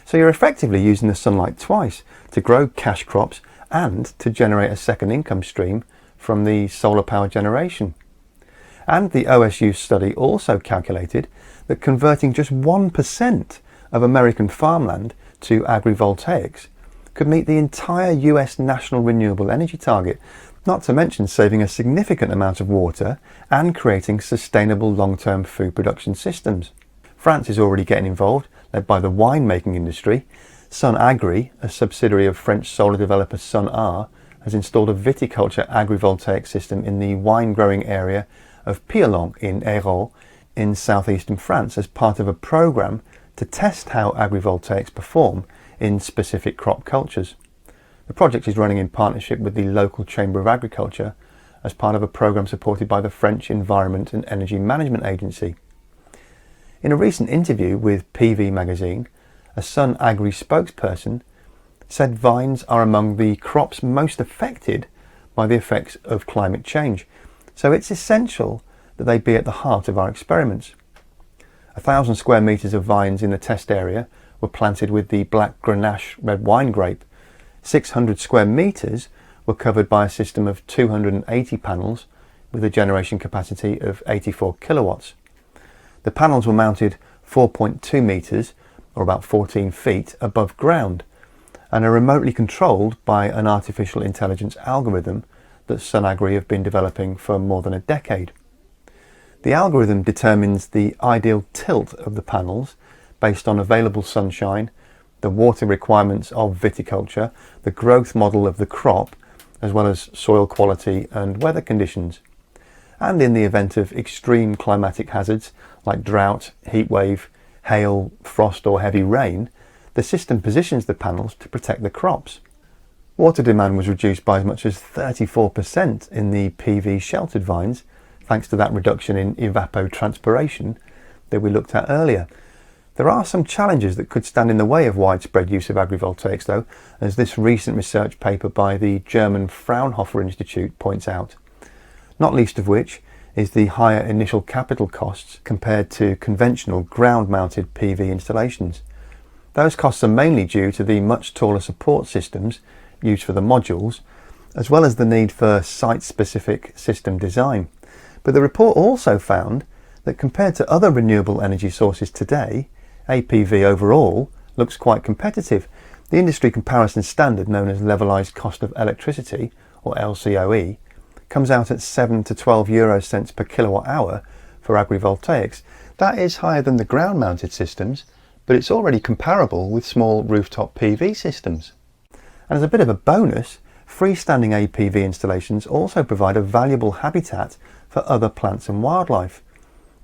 So you're effectively using the sunlight twice to grow cash crops and to generate a second income stream from the solar power generation. And the OSU study also calculated that converting just 1% of American farmland to agrivoltaics could meet the entire US national renewable energy target, not to mention saving a significant amount of water and creating sustainable long-term food production systems. France is already getting involved, led by the winemaking industry. Sun Agri, a subsidiary of French solar developer Sun-R, has installed a viticulture agrivoltaic system in the wine-growing area of Pierlon in Hérault in southeastern France as part of a programme to test how agrivoltaics perform in specific crop cultures. The project is running in partnership with the local Chamber of Agriculture as part of a programme supported by the French Environment and Energy Management Agency. In a recent interview with PV magazine, a Sun Agri spokesperson said vines are among the crops most affected by the effects of climate change, so it's essential that they be at the heart of our experiments. 1,000 square metres of vines in the test area were planted with the black Grenache red wine grape. 600 square metres were covered by a system of 280 panels with a generation capacity of 84 kilowatts. The panels were mounted 4.2 metres, or about 14 feet, above ground, and are remotely controlled by an artificial intelligence algorithm that Sun Agri have been developing for more than a decade. The algorithm determines the ideal tilt of the panels based on available sunshine, the water requirements of viticulture, the growth model of the crop, as well as soil quality and weather conditions. And in the event of extreme climatic hazards like drought, heat wave, hail, frost or heavy rain, the system positions the panels to protect the crops. Water demand was reduced by as much as 34% in the PV sheltered vines, thanks to that reduction in evapotranspiration that we looked at earlier. There are some challenges that could stand in the way of widespread use of agrivoltaics though, as this recent research paper by the German Fraunhofer Institute points out, not least of which is the higher initial capital costs compared to conventional ground-mounted PV installations. Those costs are mainly due to the much taller support systems used for the modules, as well as the need for site-specific system design. But the report also found that compared to other renewable energy sources today, APV overall looks quite competitive. The industry comparison standard known as levelized cost of electricity, or LCOE, comes out at 7 to 12 euro cents per kilowatt hour for agrivoltaics. That is higher than the ground-mounted systems, but it's already comparable with small rooftop PV systems. And as a bit of a bonus, freestanding APV installations also provide a valuable habitat for other plants and wildlife.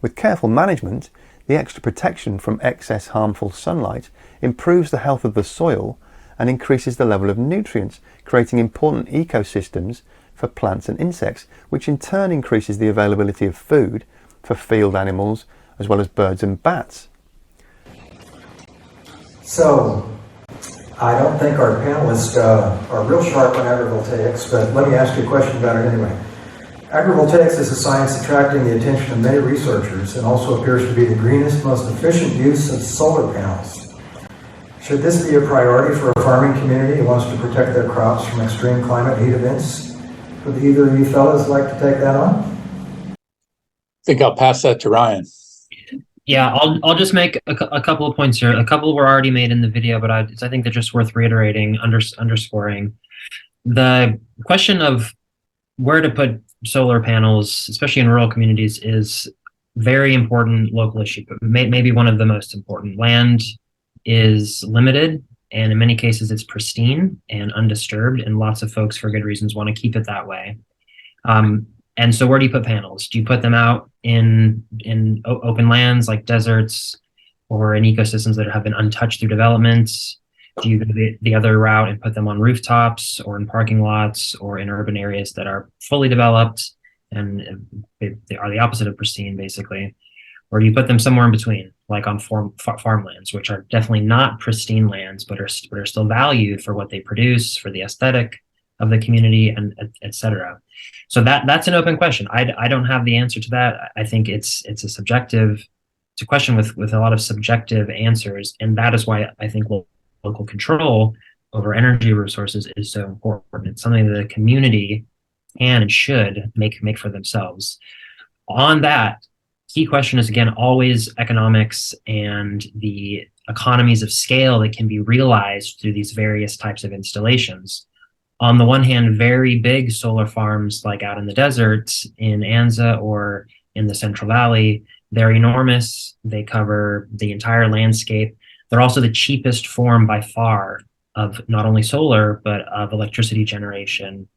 With careful management, the extra protection from excess harmful sunlight improves the health of the soil and increases the level of nutrients, creating important ecosystems for plants and insects, which in turn increases the availability of food for field animals as well as birds and bats. So, I don't think our panelists are real sharp on agrivoltaics, but let me ask you a question about it anyway. Agrivoltaics is a science attracting the attention of many researchers and also appears to be the greenest, most efficient use of solar panels. Should this be a priority for a farming community who wants to protect their crops from extreme climate heat events? Would either of you fellas like to take that on? I think I'll pass that to Ryan. Yeah, I'll just make a couple of points here. A couple were already made in the video, but I think they're just worth reiterating, underscoring. The question of where to put solar panels, especially in rural communities, is very important local issue, but maybe one of the most important. Land is limited, and in many cases it's pristine and undisturbed, and lots of folks, for good reasons, want to keep it that way. And so where do you put panels? Do you put them out in open lands like deserts or in ecosystems that have been untouched through developments? Do you go the other route and put them on rooftops or in parking lots or in urban areas that are fully developed and they are the opposite of pristine, basically? Or do you put them somewhere in between, like on farmlands, which are definitely not pristine lands, but are still valued for what they produce, for the aesthetic of the community, and et cetera. So that's an open question. I don't have the answer to that. I think it's a question with a lot of subjective answers, and that is why I think local control over energy resources is so important. It's something that the community can and should make for themselves. On that, key question is, again, always economics and the economies of scale that can be realized through these various types of installations. On the one hand, very big solar farms like out in the deserts in Anza or in the Central Valley, they're enormous. They cover the entire landscape. They're also the cheapest form by far of not only solar, but of electricity generation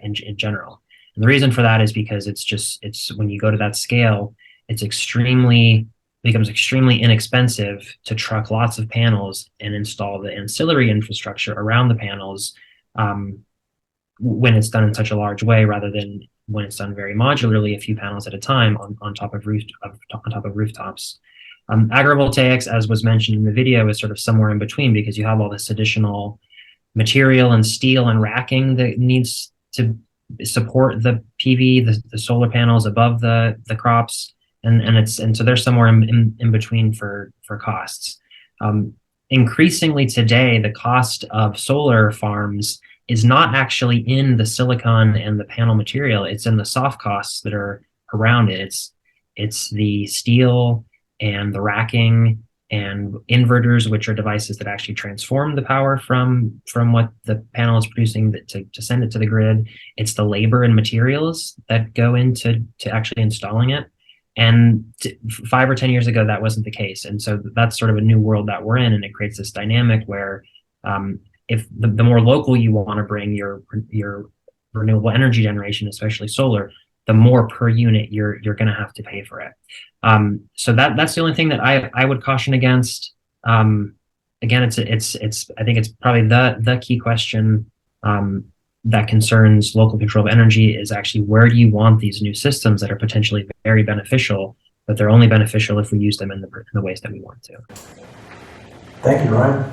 in general. And the reason for that is because it's when you go to that scale, it becomes extremely inexpensive to truck lots of panels and install the ancillary infrastructure around the panels when it's done in such a large way, rather than when it's done very modularly, a few panels at a time on top of rooftops. Agrivoltaics, as was mentioned in the video, is sort of somewhere in between, because you have all this additional material and steel and racking that needs to support the PV, the solar panels above the crops, and so they're somewhere in between for costs. Increasingly today, the cost of solar farms is not actually in the silicon and the panel material. It's in the soft costs that are around it. It's the steel and the racking and inverters, which are devices that actually transform the power from what the panel is producing to send it to the grid. It's the labor and materials that go into actually installing it. And 5 or 10 years ago, that wasn't the case. And so that's sort of a new world that we're in, and it creates this dynamic where if the more local you want to bring your renewable energy generation, especially solar, the more per unit you're going to have to pay for it. So that's the only thing that I would caution against. Again, I think it's probably the key question that concerns local control of energy is actually, where do you want these new systems that are potentially very beneficial, but they're only beneficial if we use them in the ways that we want to. Thank you, Ryan.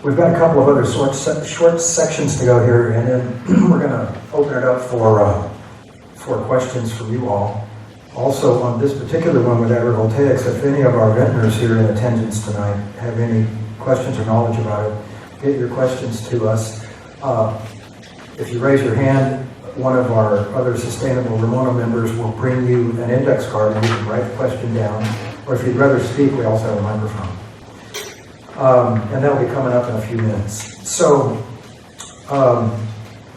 We've got a couple of other short sections to go here, and then we're going to open it up for questions from you all. Also, on this particular one with agrivoltaics, if any of our vintners here in attendance tonight have any questions or knowledge about it, get your questions to us. If you raise your hand, one of our other Sustainable Ramona members will bring you an index card and you can write the question down. Or if you'd rather speak, we also have a microphone. And that'll be coming up in a few minutes. So,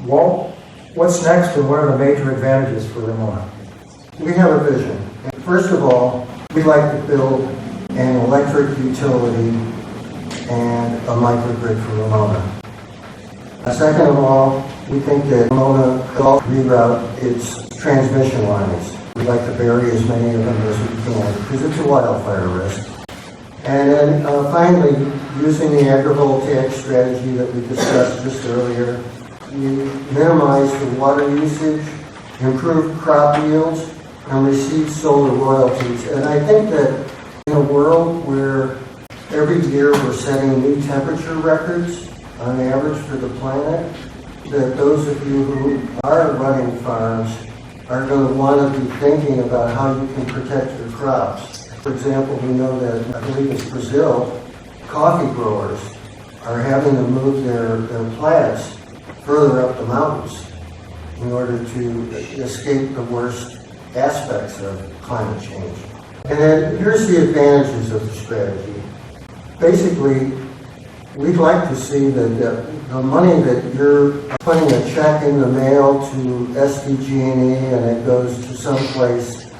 Walt, what's next and what are the major advantages for Ramona? We have a vision. First of all, we'd like to build an electric utility and a microgrid for Ramona. Second of all, we think that Ramona could also reroute its transmission lines. We'd like to bury as many of them as we can, because it's a wildfire risk. And then finally, using the agrivoltaic strategy that we discussed just earlier, we minimize the water usage, improve crop yields, and receive solar royalties. And I think that in a world where every year we're setting new temperature records on average for the planet, that those of you who are running farms are going to want to be thinking about how you can protect your crops. For example, we know that, I believe it's Brazil, coffee growers are having to move their plants further up the mountains in order to escape the worst aspects of climate change. And then here's the advantages of the strategy. Basically, we'd like to see that the money that you're putting a check in the mail to SDG&E and it goes to someplace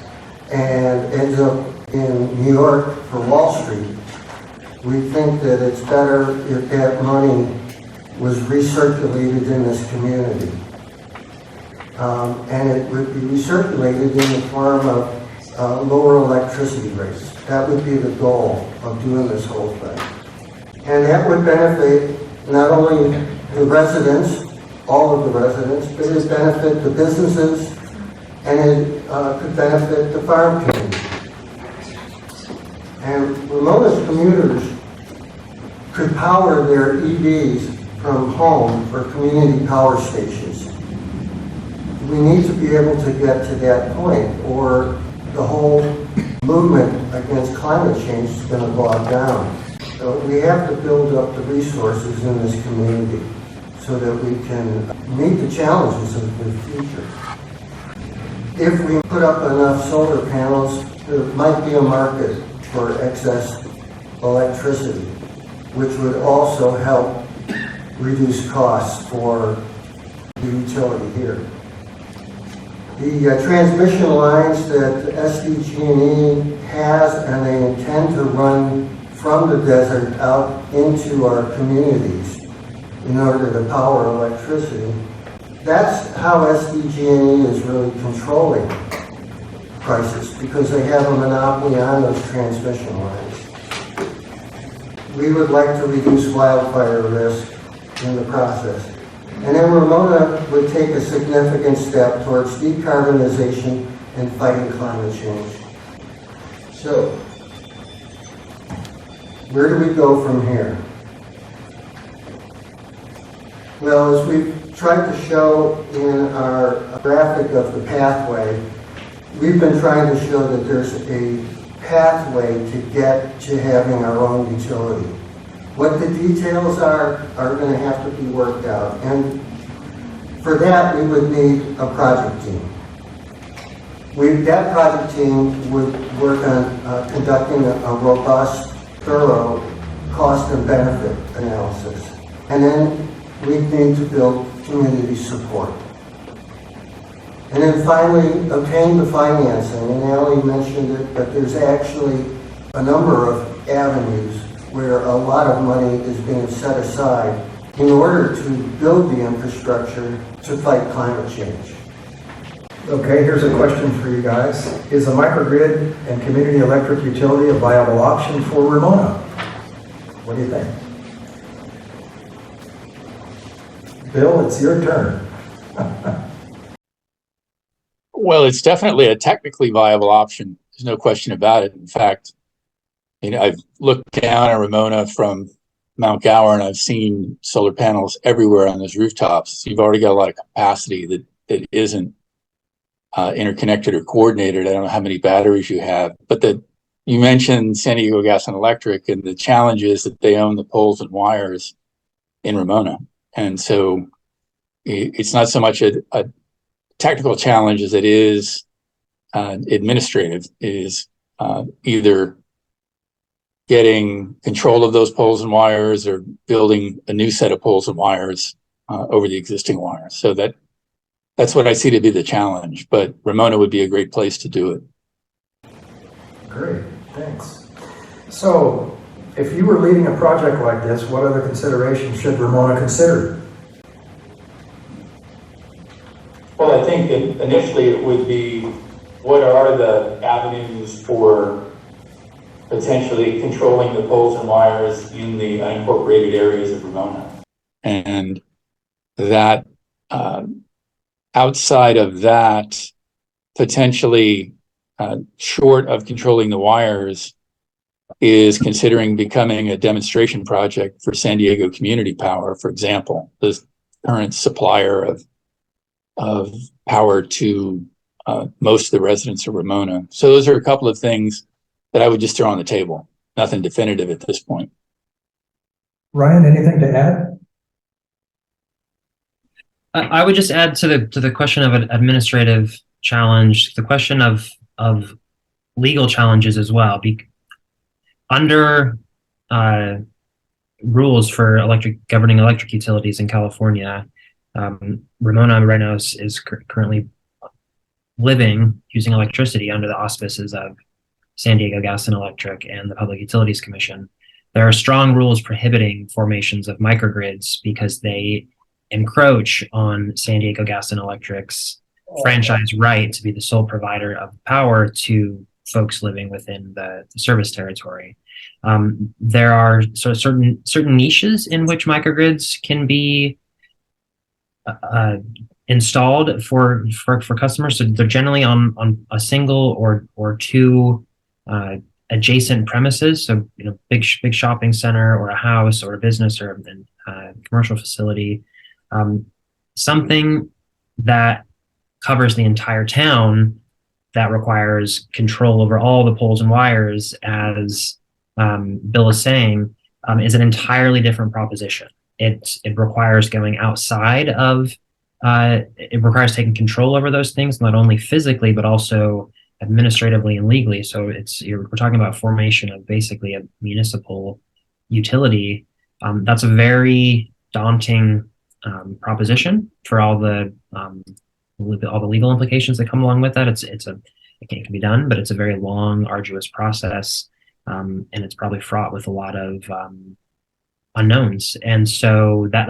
and ends up in New York for Wall Street, we think that it's better if that money was recirculated in this community. And it would be recirculated in the form of lower electricity rates. That would be the goal of doing this whole thing. And that would benefit not only the residents, all of the residents, but it would benefit the businesses and it could benefit the farm community. And Ramona's commuters could power their EVs from home for community power stations. We need to be able to get to that point, or the whole movement against climate change is going to bog down. So we have to build up the resources in this community so that we can meet the challenges of the future. If we put up enough solar panels, there might be a market for excess electricity, which would also help reduce costs for the utility here. The transmission lines that SDG&E has, and they intend to run from the desert out into our communities in order to power electricity. That's how SDG&E is really controlling prices, because they have a monopoly on those transmission lines. We would like to reduce wildfire risk in the process. And then Ramona would take a significant step towards decarbonization and fighting climate change. So, where do we go from here? Well, as we've tried to show in our graphic of the pathway, we've been trying to show that there's a pathway to get to having our own utility. What the details are going to have to be worked out. And for that, we would need a project team. That project team would work on conducting a robust, thorough cost and benefit analysis. And then we need to build community support. And then finally, obtain the financing. And Allie mentioned it, but there's actually a number of avenues where a lot of money is being set aside in order to build the infrastructure to fight climate change. Okay, here's a question for you guys. Is a microgrid and community electric utility a viable option for Ramona? What do you think? Bill, it's your turn. Well, it's definitely a technically viable option. There's no question about it. In fact, I've looked down at Ramona from Mount Gower, and I've seen solar panels everywhere on those rooftops. So you've already got a lot of capacity that isn't interconnected or coordinated. I don't know how many batteries you have, but you mentioned San Diego Gas and Electric, and the challenge is that they own the poles and wires in Ramona. And so it's not so much a technical challenge as it is administrative. It is either getting control of those poles and wires or building a new set of poles and wires over the existing wires. So that's what I see to be the challenge, but Ramona would be a great place to do it. Great, thanks. So if you were leading a project like this, what other considerations should Ramona consider? Well, I think that initially it would be, what are the avenues for potentially controlling the poles and wires in the unincorporated areas of Ramona? And that outside of that, potentially short of controlling the wires, is considering becoming a demonstration project for San Diego Community Power, for example, the current supplier of power to most of the residents of Ramona. So those are a couple of things that I would just throw on the table. Nothing definitive at this point. Ryan, anything to add? I would just add to the question of an administrative challenge, the question of legal challenges as well. Under rules for governing electric utilities in California, Ramona right now is currently living using electricity under the auspices of San Diego Gas and Electric and the Public Utilities Commission. There are strong rules prohibiting formations of microgrids because they encroach on San Diego Gas and Electric's franchise right to be the sole provider of power to folks living within the service territory. There are certain niches in which microgrids can be installed for customers. So they're generally on a single or two adjacent premises. So big shopping center or a house or a business or a commercial facility. Something that covers the entire town that requires control over all the poles and wires, as Bill is saying, is an entirely different proposition. It requires going outside of, it requires taking control over those things, not only physically, but also administratively and legally. So we're talking about formation of basically a municipal utility. That's a very daunting proposition for all the legal implications that come along with that. It can be done, but it's a very long, arduous process, and it's probably fraught with a lot of unknowns. And so there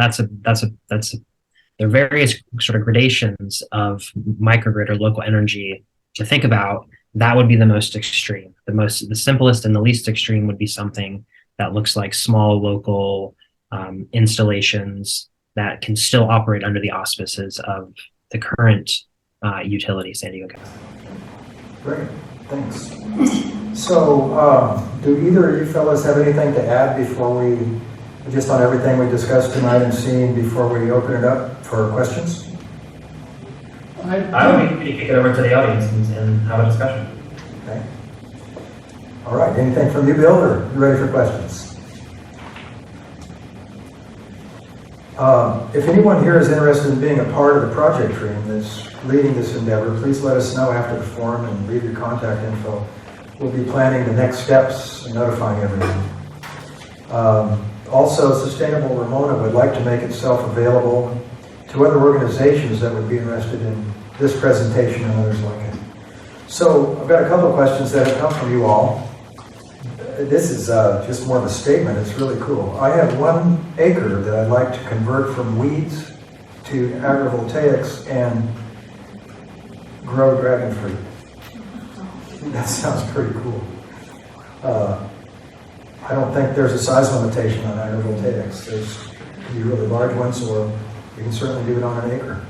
are various sort of gradations of microgrid or local energy to think about. That would be the most extreme. The simplest and the least extreme would be something that looks like small local installations that can still operate under the auspices of the current utility, San Diego Gas. Great, thanks. So, do either of you fellas have anything to add just on everything we discussed tonight and seen before we open it up for questions? I would be kick it over to the audience and have a discussion. Okay. All right, anything from you, Bill, or you ready for questions? If anyone here is interested in being a part of the project team that's leading this endeavor, please let us know after the forum and leave your contact info. We'll be planning the next steps and notifying everyone. Also, Sustainable Ramona would like to make itself available to other organizations that would be interested in this presentation and others like it. So I've got a couple of questions that have come from you all. This is just more of a statement. It's really cool. I have 1 acre that I'd like to convert from weeds to agrivoltaics and grow dragon fruit. That sounds pretty cool. I don't think there's a size limitation on agrivoltaics. There's can be really large ones, or you can certainly do it on an acre.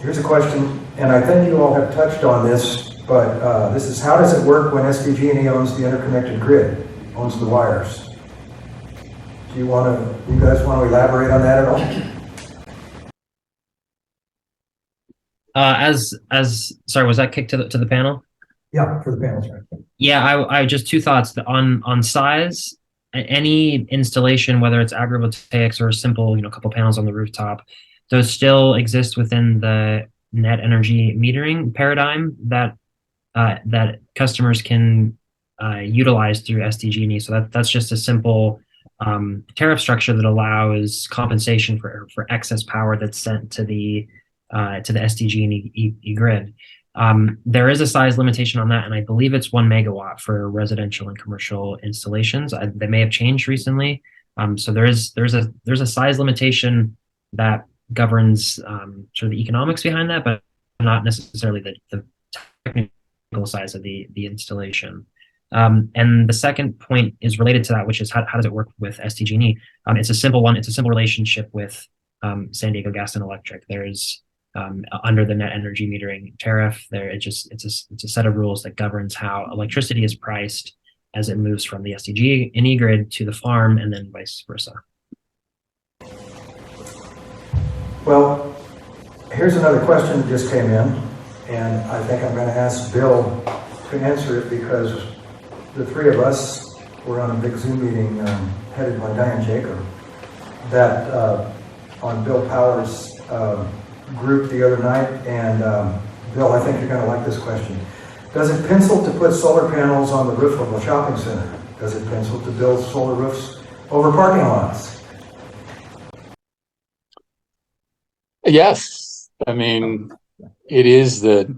Here's a question, and I think you all have touched on this, but this is: how does it work when SDG&E owns the interconnected grid, owns the wires? Do you guys want to elaborate on that at all? Sorry, was that kicked to the panel? Yeah, for the panel, right. Yeah, I just 2 thoughts on size. Any installation, whether it's agrivoltaics or a simple, a couple panels on the rooftop, those still exist within the net energy metering paradigm that customers can utilize through SDG&E. So that's just a simple tariff structure that allows compensation for excess power that's sent to the SDG&E grid. There is a size limitation on that, and I believe it's 1 megawatt for residential and commercial installations. They may have changed recently. So there's a size limitation that governs sort of the economics behind that, but not necessarily the technical size of the installation. And the second point is related to that, which is how does it work with SDG&E? It's a simple one. It's a simple relationship with San Diego Gas and Electric. There's under the net energy metering tariff, it's a set of rules that governs how electricity is priced as it moves from the SDG&E grid to the farm, and then vice versa. Well, here's another question that just came in, and I think I'm going to ask Bill to answer it because the 3 of us were on a big Zoom meeting headed by Diane Jacob that on Bill Power's group the other night, and Bill, I think you're going to like this question. Does it pencil to put solar panels on the roof of a shopping center? Does it pencil to build solar roofs over parking lots? Yes. I mean, it is to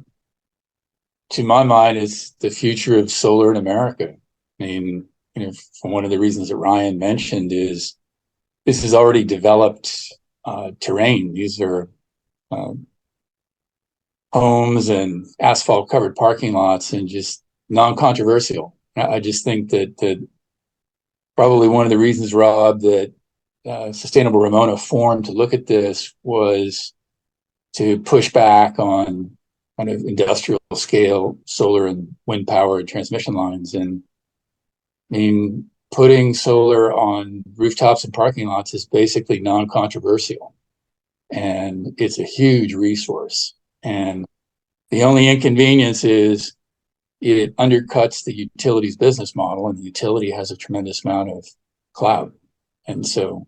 my mind, it's the future of solar in America. I mean, one of the reasons that Ryan mentioned is this is already developed terrain. These are homes and asphalt covered parking lots, and just non-controversial. I just think that probably one of the reasons, Rob, that Sustainable Ramona formed to look at this was to push back on kind of industrial scale solar and wind powered transmission lines. And I mean, putting solar on rooftops and parking lots is basically non-controversial. And it's a huge resource. And the only inconvenience is it undercuts the utility's business model, and the utility has a tremendous amount of clout. And so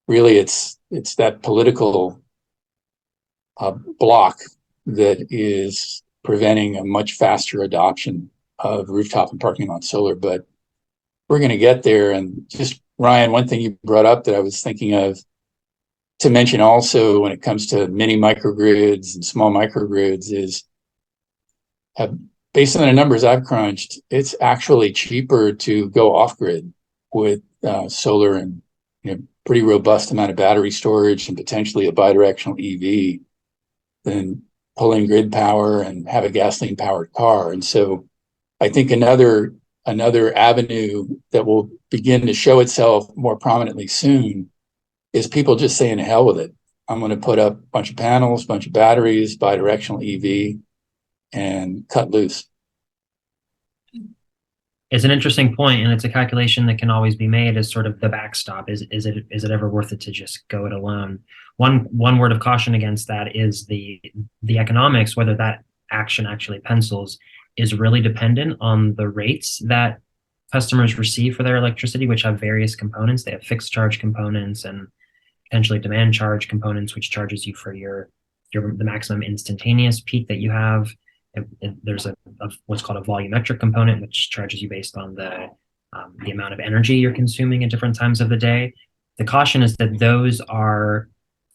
really it's that political block that is preventing a much faster adoption of rooftop and parking lot solar. But we're going to get there. And just, Ryan, one thing you brought up that I was thinking of to mention also when it comes to mini microgrids and small microgrids is, based on the numbers I've crunched, it's actually cheaper to go off grid with solar and pretty robust amount of battery storage and potentially a bidirectional EV than pulling grid power and have a gasoline powered car. And so I think another avenue that will begin to show itself more prominently soon is people just saying to hell with it. I'm going to put up a bunch of panels, bunch of batteries, bidirectional EV, and cut loose. It's an interesting point, and it's a calculation that can always be made as sort of the backstop. Is it ever worth it to just go it alone? One word of caution against that is the economics, whether that action actually pencils, is really dependent on the rates that customers receive for their electricity, which have various components. They have fixed charge components and potentially demand charge components, which charges you for the maximum instantaneous peak that you have. There's a what's called a volumetric component, which charges you based on the amount of energy you're consuming at different times of the day. The caution is that those are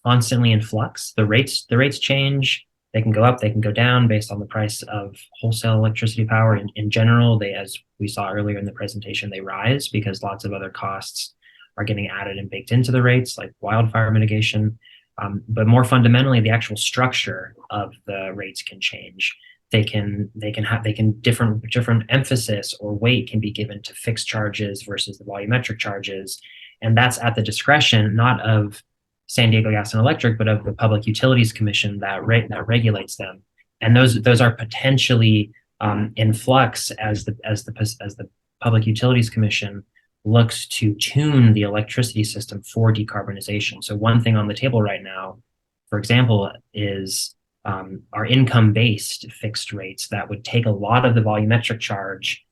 constantly in flux. The rates change. They can go up, they can go down based on the price of wholesale electricity power. In general, they, as we saw earlier in the presentation, they rise because lots of other costs are getting added and baked into the rates, like wildfire mitigation. But more fundamentally, the actual structure of the rates can change. Different emphasis or weight can be given to fixed charges versus the volumetric charges, and that's at the discretion not of San Diego Gas and Electric, but of the Public Utilities Commission that regulates them. And those are potentially in flux as the Public Utilities Commission looks to tune the electricity system for decarbonization. So one thing on the table right now, for example, is our income-based fixed rates that would take a lot of the volumetric charge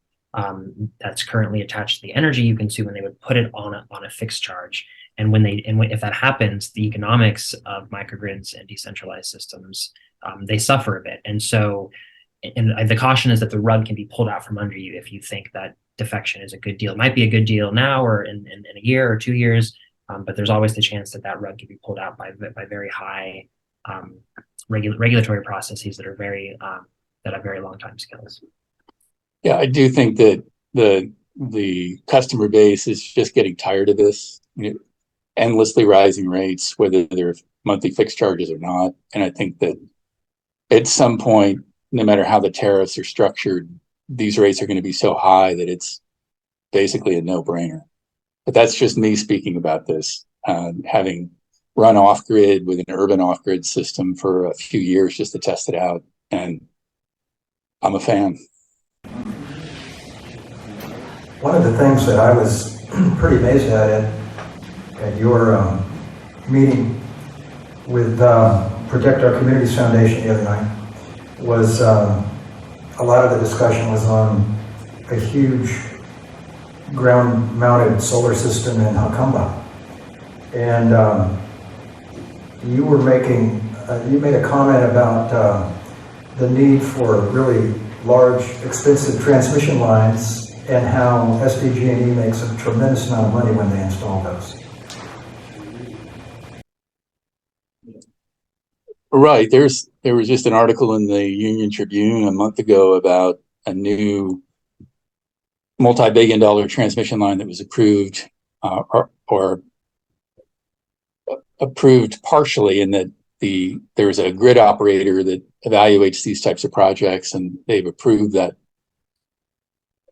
that's currently attached to the energy you consume, and they would put it on a fixed charge. And if that happens, the economics of microgrids and decentralized systems, they suffer a bit. And so, the caution is that the rug can be pulled out from under you if you think that defection is a good deal. It might be a good deal now or in a year or 2 years, but there's always the chance that rug can be pulled out by very high regulatory processes that are that have very long time scales. Yeah, I do think that the customer base is just getting tired of this. Endlessly rising rates, whether they're monthly fixed charges or not. And I think that at some point, no matter how the tariffs are structured, these rates are going to be so high that it's basically a no-brainer. But that's just me speaking about this, having run off-grid with an urban off-grid system for a few years just to test it out. And I'm a fan. One of the things that I was pretty amazed at your meeting with Protect Our Communities Foundation the other night was a lot of the discussion was on a huge ground-mounted solar system in Hakamba. And you made a comment about the need for really large, expensive transmission lines and how SDG&E makes a tremendous amount of money when they install those. Right. There was just an article in the Union Tribune a month ago about a new multi-billion-dollar transmission line that was approved or approved partially, in that there's a grid operator that evaluates these types of projects, and they've approved that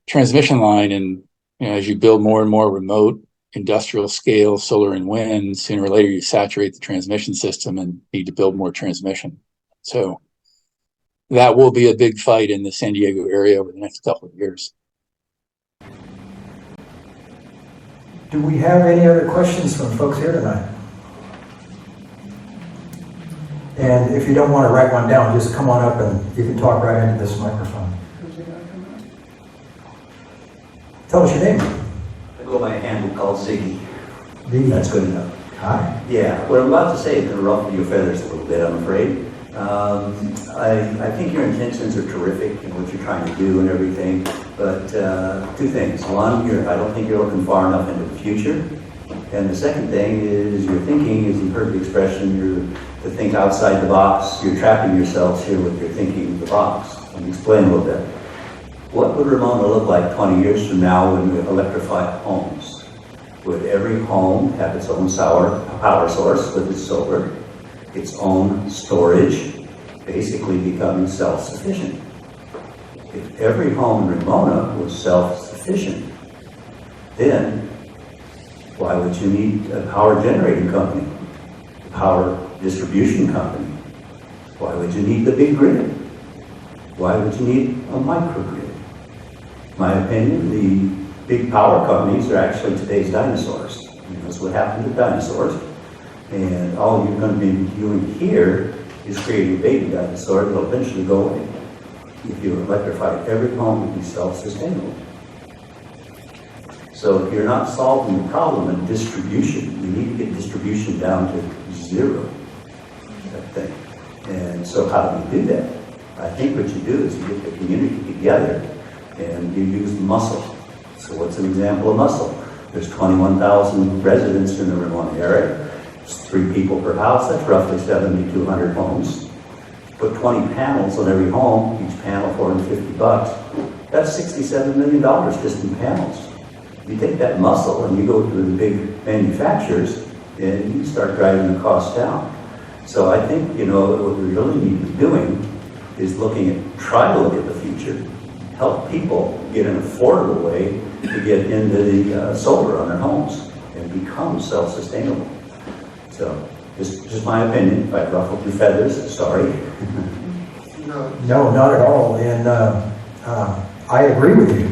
transmission line. And as you build more and more remote industrial scale solar and wind, sooner or later you saturate the transmission system and need to build more transmission. So that will be a big fight in the San Diego area over the next couple of years. Do we have any other questions from folks here tonight? And if you don't want to write one down, just come on up and you can talk right into this microphone. Tell us your name. I go by a handle called Ziggy. That's good enough. Hi. Yeah, what I'm about to say is going to ruffle your feathers a little bit, I'm afraid. I think your intentions are terrific and what you're trying to do and everything, but two things. One, I don't think you're looking far enough into the future. And the second thing is your thinking, as you've heard the expression, you're to think outside the box. You're trapping yourselves here with your thinking in the box. Let me explain a little bit. What would Ramona look like 20 years from now when we electrify homes? Would every home have its own power source with its solar, its own storage, basically becoming self-sufficient? If every home in Ramona was self-sufficient, then why would you need a power generating company, a power distribution company? Why would you need the big grid? Why would you need a microgrid? In my opinion, the big power companies are actually today's dinosaurs. That's what happened to dinosaurs. And all you're going to be doing here is creating a baby dinosaur that will eventually go away. If you electrify every home, it would be self-sustainable. So if you're not solving the problem of distribution, you need to get distribution down to zero, that thing. And so how do you do that? I think what you do is you get the community together and you use muscle. So what's an example of muscle? There's 21,000 residents in the Ramona area. There's 3 people per house. That's roughly 7,200 homes. Put 20 panels on every home, each panel $450. That's $67 million just in panels. You take that muscle and you go to the big manufacturers and you start driving the cost down. So I think, what we really need to be doing is try to look at the future, help people get an affordable way to get into the solar on their homes and become self-sustainable. So, just my opinion. If I ruffled your feathers, sorry. No, not at all. And I agree with you.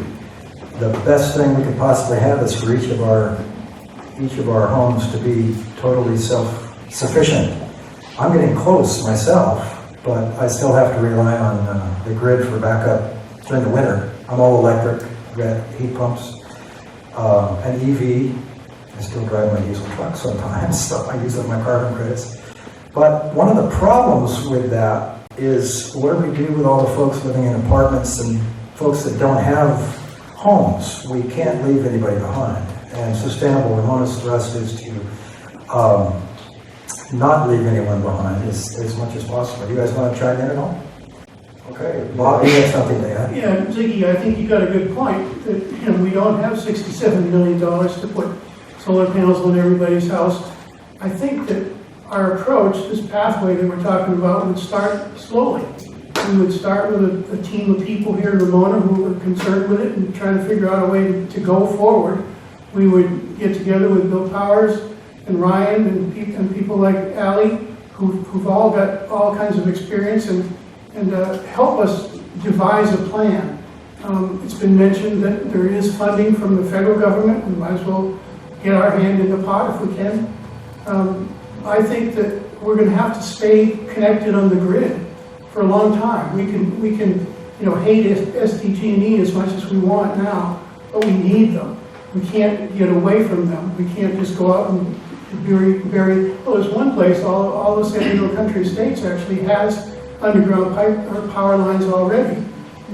The best thing we could possibly have is for each of our homes to be totally self-sufficient. I'm getting close myself, but I still have to rely on the grid for backup during the winter. I'm all electric, got heat pumps, an EV. I still drive my diesel truck sometimes, so I use up my carbon credits. But one of the problems with that is what do we do with all the folks living in apartments and folks that don't have homes? We can't leave anybody behind. And Sustainable Ramona's thrust is to not leave anyone behind as much as possible. You guys want to chime in at all? Okay, Bob, you have something to add? Yeah, Ziggy, I think you got a good point that we don't have $67 million to put solar panels on everybody's house. I think that our approach, this pathway that we're talking about, would start slowly. We would start with a team of people here in Ramona who are concerned with it and trying to figure out a way to go forward. We would get together with Bill Powers and Ryan and people like Allie who've all got all kinds of experience and help us devise a plan. It's been mentioned that there is funding from the federal government. We might as well get our hand in the pot if we can. I think that we're going to have to stay connected on the grid for a long time. We can hate SDG&E as much as we want now, but we need them. We can't get away from them. We can't just go out and bury. Well, there's one place, all the San Diego Country Estates actually has underground power lines already.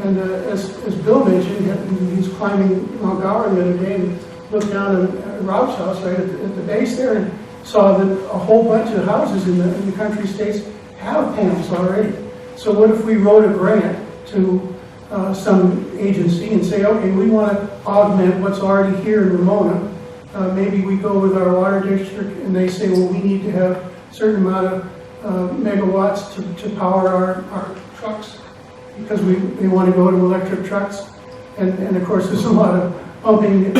And as Bill mentioned, he was climbing Mount Gower the other day and looked down at Rob's house right at the base there and saw that a whole bunch of houses in the country estates have panels already. So what if we wrote a grant to some agency and say, okay, we want to augment what's already here in Ramona. Maybe we go with our water district and they say, well, we need to have a certain amount of megawatts to power our trucks because we want to go to electric trucks. And of course, there's a lot of pumping,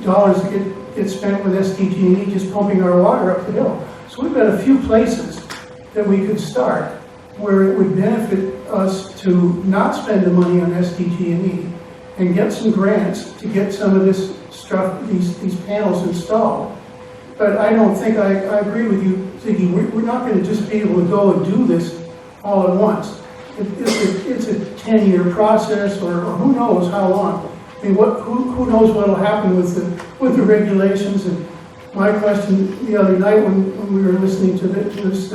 dollars to get gets spent with SDG&E just pumping our water up the hill. So we've got a few places that we could start where it would benefit us to not spend the money on SDG&E and get some grants to get some of this stuff, these panels installed. But I don't think, I agree with you, Ziggy, we're not going to just be able to go and do this all at once. It's a 10-year process, or who knows how long. I mean, who knows what will happen with the regulations. And my question the other night when we were listening to this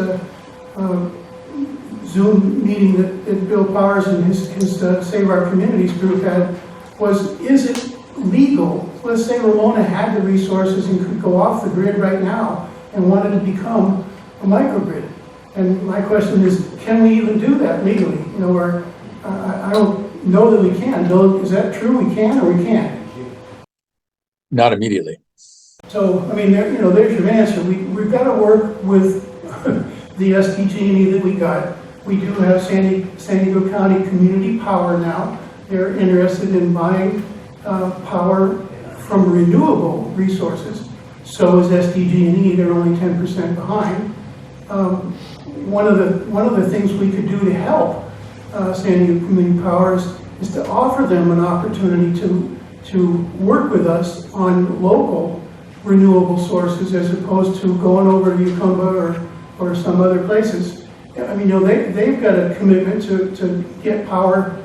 Zoom meeting that Bill Powers and his Save Our Communities group had was, is it legal? Let's say Ramona had the resources and could go off the grid right now and wanted to become a microgrid. And my question is, can we even do that legally? You know, or I don't know that we can. Bill, is that true? We can or we can't? Not immediately. So, I mean, there's your answer. We've got to work with the SDG&E that we got. We do have San Diego County Community Power now. They're interested in buying power from renewable resources. So is SDG&E. They're only 10% behind. One of the things we could do to help San Diego Community Power is to offer them an opportunity to work with us on local renewable sources as opposed to going over to Yucumba or some other places. I mean, they've got a commitment to get power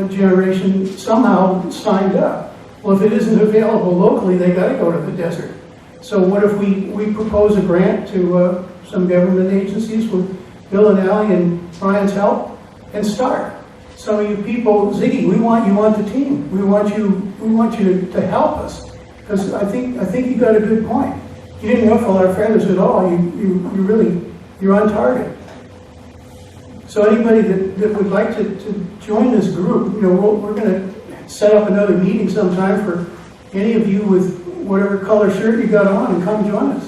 generation somehow signed up. Well, if it isn't available locally, they got to go to the desert. So what if we propose a grant to some government agencies with Bill and Allie and Brian's help and start? Some of you people, Ziggy, we want you on the team. We want you to help us, because I think you got a good point. You didn't ruffle our feathers at all. You're on target. So anybody that would like to join this group, we're going to set up another meeting sometime for any of you with whatever color shirt you got on, and come join us.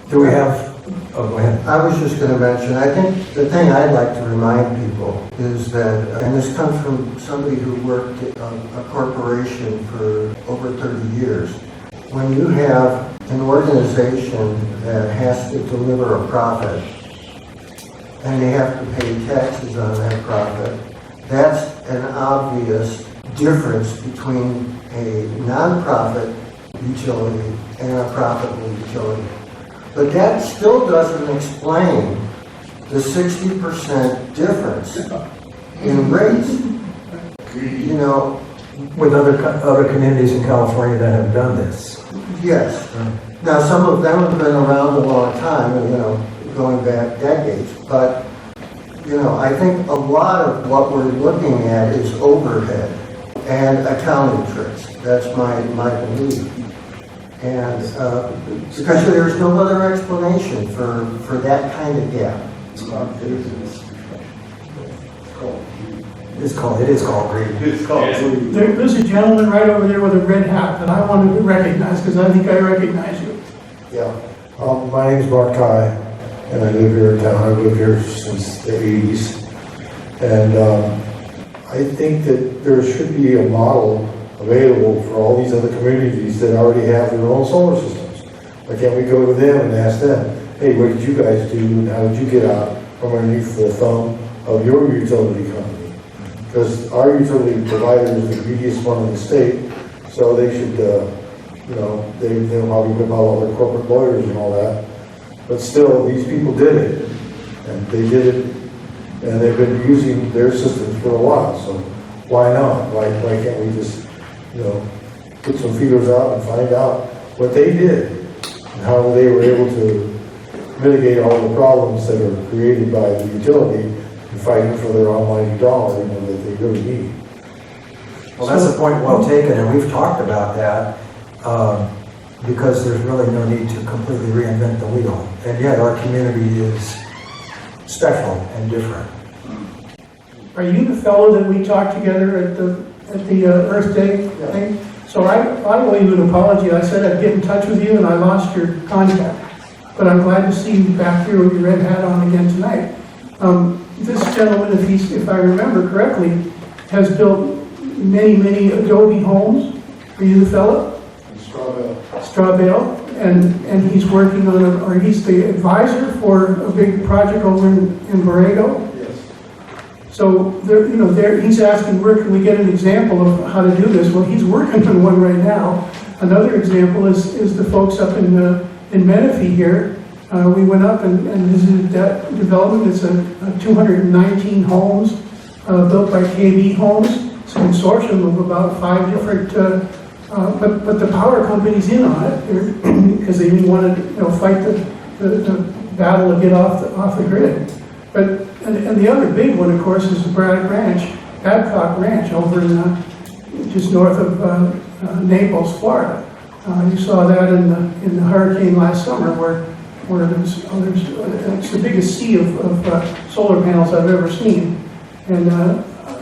Do we have, oh, go ahead. I was just going to mention, I think the thing I'd like to remind people is that, and this comes from somebody who worked at a corporation for over 30 years, when you have an organization that has to deliver a profit, and they have to pay taxes on that profit, that's an obvious difference between a nonprofit utility and a profitable utility. But that still doesn't explain the 60% difference in rates. With other communities in California that have done this. Yes. Now, some of them have been around a long time, going back decades, but I think a lot of what we're looking at is overhead and accounting tricks. That's my belief. And because there's no other explanation for that kind of gap. It is called green. There's a gentleman right over there with a red hat that I wanted to recognize, because I think I recognize you. Yeah. My name's Mark Ty, and I live here in town. I've lived here since the 80s. And I think that there should be a model available for all these other communities that already have their own solar systems. Why can't we go to them and ask them, hey, what did you guys do, and how did you get out from underneath the thumb of your utility company? Because our utility provider is the greediest one in the state, so they should, they'll probably whip out all their corporate lawyers and all that. But still, these people did it, and they did it, and they've been using their systems for a while, so why not? Why can't we just put some feelers out and find out what they did and how they were able to mitigate all the problems that are created by the utility and fighting for their almighty dollar, that they really need. Well, that's a point well taken, and we've talked about that because there's really no need to completely reinvent the wheel. And yet our community is special and different. Are you the fellow that we talked together at the Earth Day thing? So I owe you an apology. I said I'd get in touch with you and I lost your contact. But I'm glad to see you back here with your red hat on again tonight. This gentleman, if I remember correctly, has built many, many Adobe homes. Are you the fellow? Straw Bale, and he's working on or he's the advisor for a big project over in Borrego. Yes. So he's asking, where can we get an example of how to do this? Well, he's working on one right now. Another example is the folks up in Menifee here. We went up and visited that development. It's a 219 homes built by KB Homes. It's a consortium of about 5 different. But the power company's in on it because they didn't want to fight the battle to get off the grid. But and the other big one, of course, is the Babcock Ranch over in just north of Naples, Florida. You saw that in the hurricane last summer, where there's it's the biggest sea of solar panels I've ever seen, and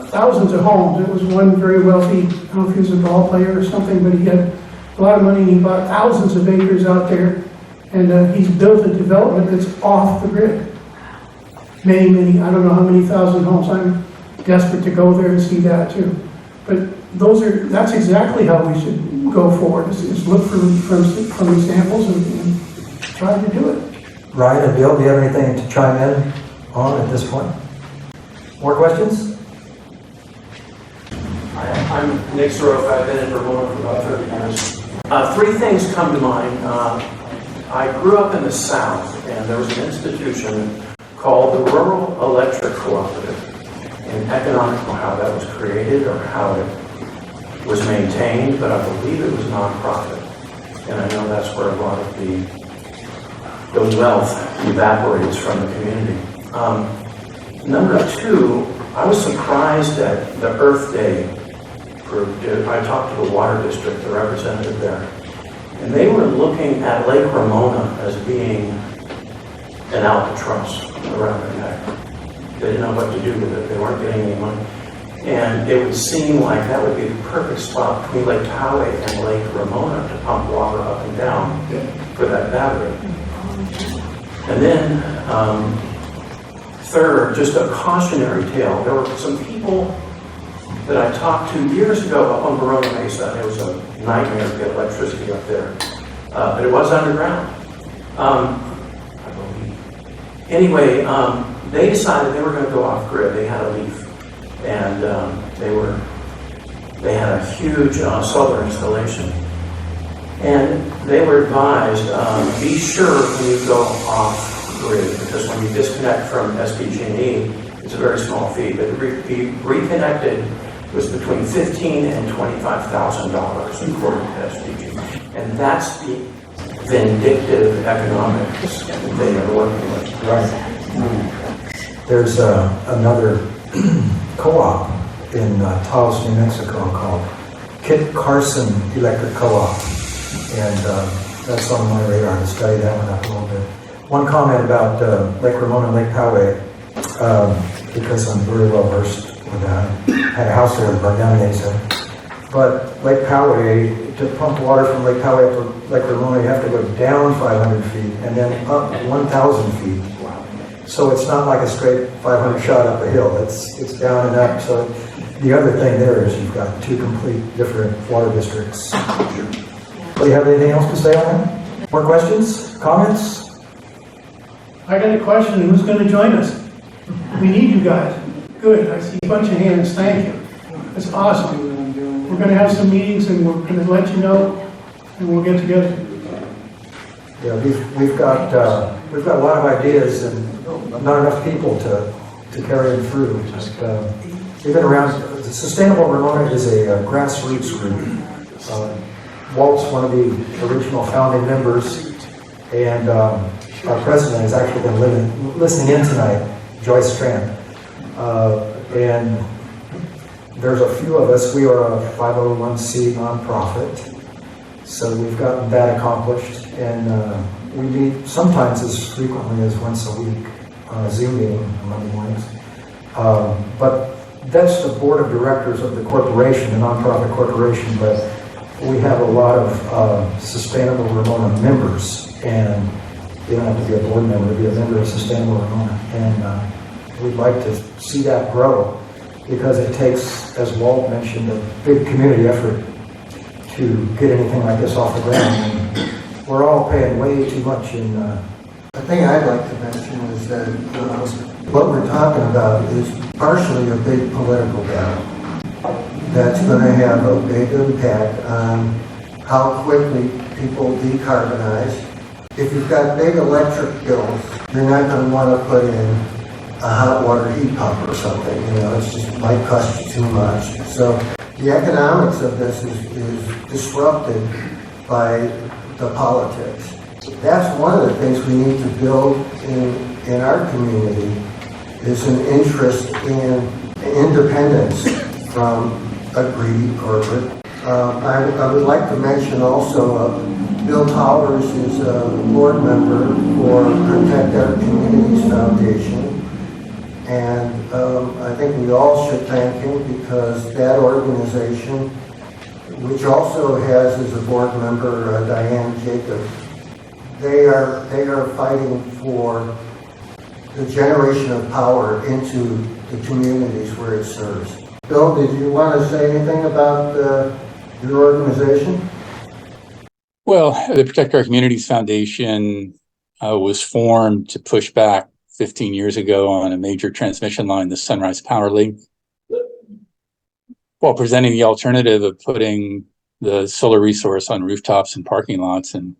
thousands of homes. It was one very wealthy, I don't know if he was a ball player or something, but he had a lot of money and he bought thousands of acres out there, and he's built a development that's off the grid. Many, I don't know how many thousand homes. I'm desperate to go there and see that too. But that's exactly how we should go forward, is look from examples and try to do it. Ryan and Bill, do you have anything to chime in on at this point? More questions? I'm Nick Soroka. I've been in Ramona for about 30 years. 3 things come to mind. I grew up in the South, and there was an institution called the Rural Electric Cooperative, and economic how that was created or how it was maintained, but I believe it was nonprofit. And I know that's where a lot of the wealth evaporates from the community. Number 2, I was surprised at the Earth Day group. I talked to the water district, the representative there, and they were looking at Lake Ramona as being an albatross around their neck. They didn't know what to do with it. They weren't getting any money. And it would seem like that would be the perfect spot between Lake Poway and Lake Ramona to pump water up and down for that battery. And then, third, just a cautionary tale. There were some people that I talked to years ago up on Verona Mesa. It was a nightmare to get electricity up there, but it was underground, I believe. Anyway, they decided they were going to go off grid. They had a leaf, and they had a huge solar installation. And they were advised, be sure when you go off grid, because when you disconnect from SDG&E, it's a very small fee, but to be reconnected was between $15,000 and $25,000 according to SDG. And that's the vindictive economics they are working with. Right. There's another co-op in Taos, New Mexico called Kit Carson Electric Co-op. And that's on my radar to study that one up a little bit. One comment about Lake Ramona and Lake Poway, because I'm very well versed with that. I had a house there that burned down in Mesa. But Lake Poway, to pump water from Lake Poway up to Lake Ramona, you have to go down 500 feet and then up 1,000 feet. So it's not like a straight 500 shot up a hill. It's down and up. So the other thing there is you've got 2 complete different water districts. Do you have anything else to say on that? More questions? Comments? I got a question. Who's going to join us? We need you guys. Good. I see a bunch of hands. Thank you. That's awesome. We're going to have some meetings, and we're going to let you know, and we'll get together. Yeah, we've got a lot of ideas and not enough people to carry them through. We've been around. Sustainable Ramona is a grassroots group. Walt's one of the original founding members, and our president has actually been listening in tonight, Joyce Strand. And there's a few of us. We are a 501c nonprofit, so we've gotten that accomplished, and we meet sometimes as frequently as once a week on a Zoom meeting on Monday mornings. But that's the board of directors of the corporation, the nonprofit corporation, but we have a lot of Sustainable Ramona members, and you don't have to be a board member to be a member of Sustainable Ramona. And we'd like to see that grow because it takes, as Walt mentioned, a big community effort to get anything like this off the ground. And we're all paying way too much in. The thing I'd like to mention is that what we're talking about is partially a big political battle that's going to have a big impact on how quickly people decarbonize. If you've got big electric bills, you're not going to want to put in a hot water heat pump or something. You know, it's just might cost you too much. So the economics of this is disrupted by the politics. That's one of the things we need to build in our community is an interest in independence from a greedy corporate. I would like to mention also Bill Towers is a board member for Protect Our Communities Foundation. And I think we all should thank him because that organization, which also has as a board member Diane Jacobs, they are fighting for the generation of power into the communities where it serves. Bill, did you want to say anything about your organization? Well, the Protect Our Communities Foundation was formed to push back 15 years ago on a major transmission line, the Sunrise Power Link, while presenting the alternative of putting the solar resource on rooftops and parking lots. And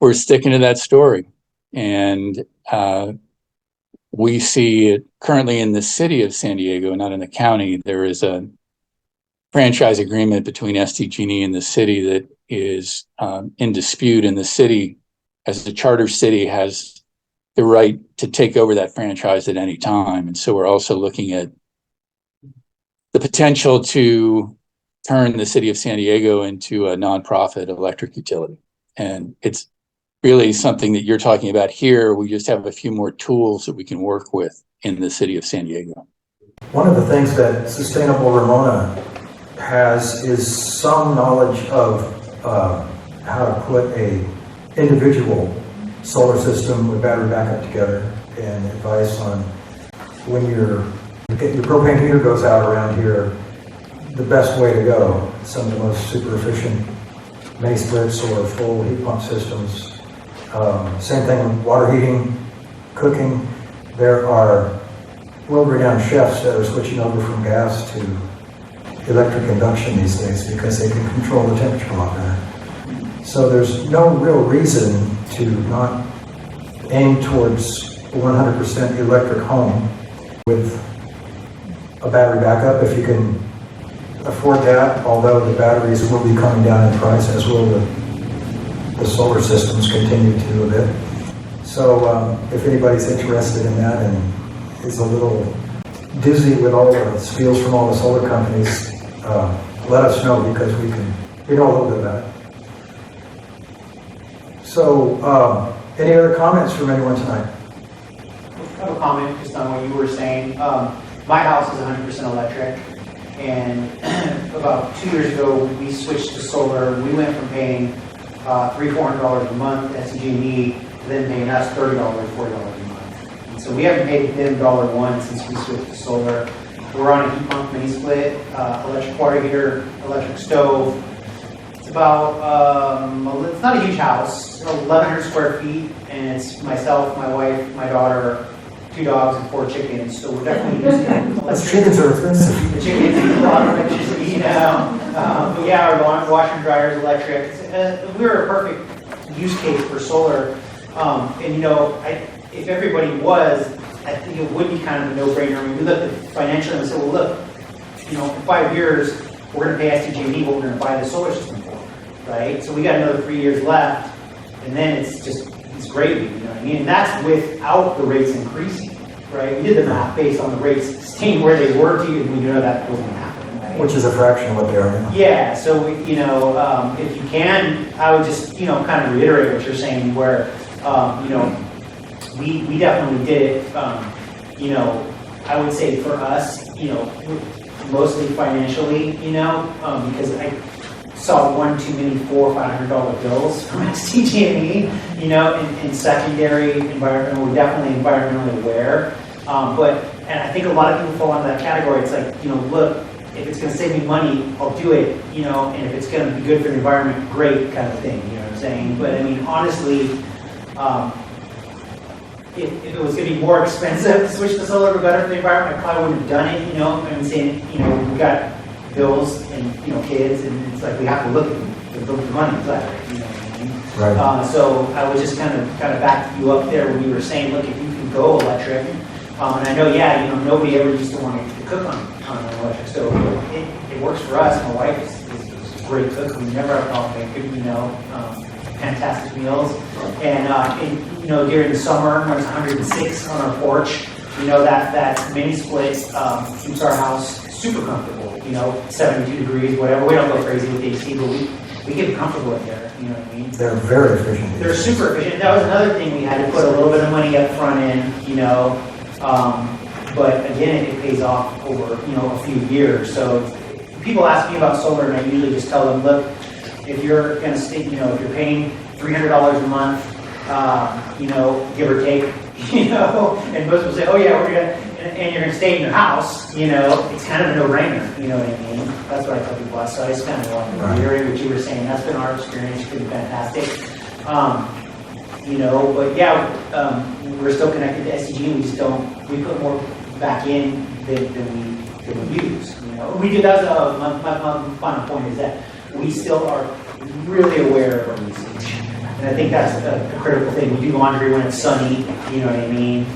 we're sticking to that story. And we see it currently in the city of San Diego, not in the county. There is a franchise agreement between SDG&E and the city that is in dispute, and the city, as a charter city, has the right to take over that franchise at any time. And so we're also looking at the potential to turn the city of San Diego into a nonprofit electric utility. And it's really something that you're talking about here. We just have a few more tools that we can work with in the city of San Diego. One of the things that Sustainable Ramona has is some knowledge of how to put a individual solar system with battery backup together, and advice on when your propane heater goes out around here, the best way to go. Some of the most super efficient mini splits or full heat pump systems. Same thing with water heating, cooking. There are world-renowned chefs that are switching over from gas to electric induction these days because they can control the temperature a lot better. So there's no real reason to not aim towards 100% electric home with a battery backup if you can afford that, although the batteries will be coming down in price, as will the solar systems continue to a bit. So if anybody's interested in that and is a little dizzy with all the spiels from all the solar companies, let us know, because we know a little bit about it. So, any other comments from anyone tonight? I have a comment just on what you were saying. My house is 100% electric, and about 2 years ago we switched to solar. We went from paying $300-400 a month at SDG&E to then paying us $30, $40 a month. And so we haven't paid them $1 since we switched to solar. We're on a heat pump mini split, electric water heater, electric stove. It's about, it's not a huge house, 1,100 square feet, and it's myself, my wife, my daughter, 2 dogs, and 4 chickens. So we're definitely using electricity. Chickens are expensive. The chickens use a lot of electricity, you know. But yeah, our washer and dryer is electric. We're a perfect use case for solar. And you know, if everybody was, I think it would be kind of a no-brainer. I mean, we looked at financially and said, well, look, you know, in 5 years, we're going to pay SDG&E what we're going to buy the solar system for, right? So we got another 3 years left, and then it's gravy, you know what I mean? And that's without the rates increasing, right? We did the math based on the rates staying where they were, and we know that wasn't happening, right? Which is a fraction of what they are now. Yeah, so, you know, if you can, I would just, you know, kind of reiterate what you're saying, where, you know, we definitely did it, you know, I would say for us, you know, mostly financially, you know, because I saw one too many $400 or $500 bills from SDG&E, you know, in secondary environment. We're definitely environmentally aware, and I think a lot of people fall into that category. It's like, you know, look, if it's gonna save me money, I'll do it, you know, and if it's gonna be good for the environment, great, kind of thing, you know what I'm saying? But I mean, honestly, if it was gonna be more expensive to switch to solar, but better for the environment, I probably wouldn't have done it, you know? I'm saying, you know, we got bills and, you know, kids, and it's like we have to look at the money, exactly, you know what I mean? Right. So I was just kind of back you up there when you were saying, look, if you can go electric, and I know, yeah, you know, nobody ever used to want to cook on an electric stove, but it works for us. My wife is a great cook. We never have a problem making, you know, fantastic meals. And you know, during the summer when it's 106 on our porch, you know, that mini split keeps our house super comfortable. You know, 72 degrees, whatever. We don't go crazy with AC, but we get comfortable in there. You know what I mean? They're very efficient. They're super efficient. That was another thing we had to put a little bit of money up front in. You know. But again, it pays off over, you know, a few years. So people ask me about solar, and I usually just tell them, look, if you're going to stay, you know, if you're paying $300 a month, you know, give or take, you know, and most people say, oh yeah, we're gonna, and you're going to stay in your house, you know, it's kind of a no-brainer. You know what I mean? That's what I tell people. So I just kind of wanted to reiterate what you were saying. That's been our experience. It's been fantastic. You know, but yeah, we're still connected to SDG. We just don't. We put more back in than we use. You know, we do. That's my final point is that we still are really aware of our usage, and I think that's a critical thing. We do laundry when it's sunny. You know what I mean?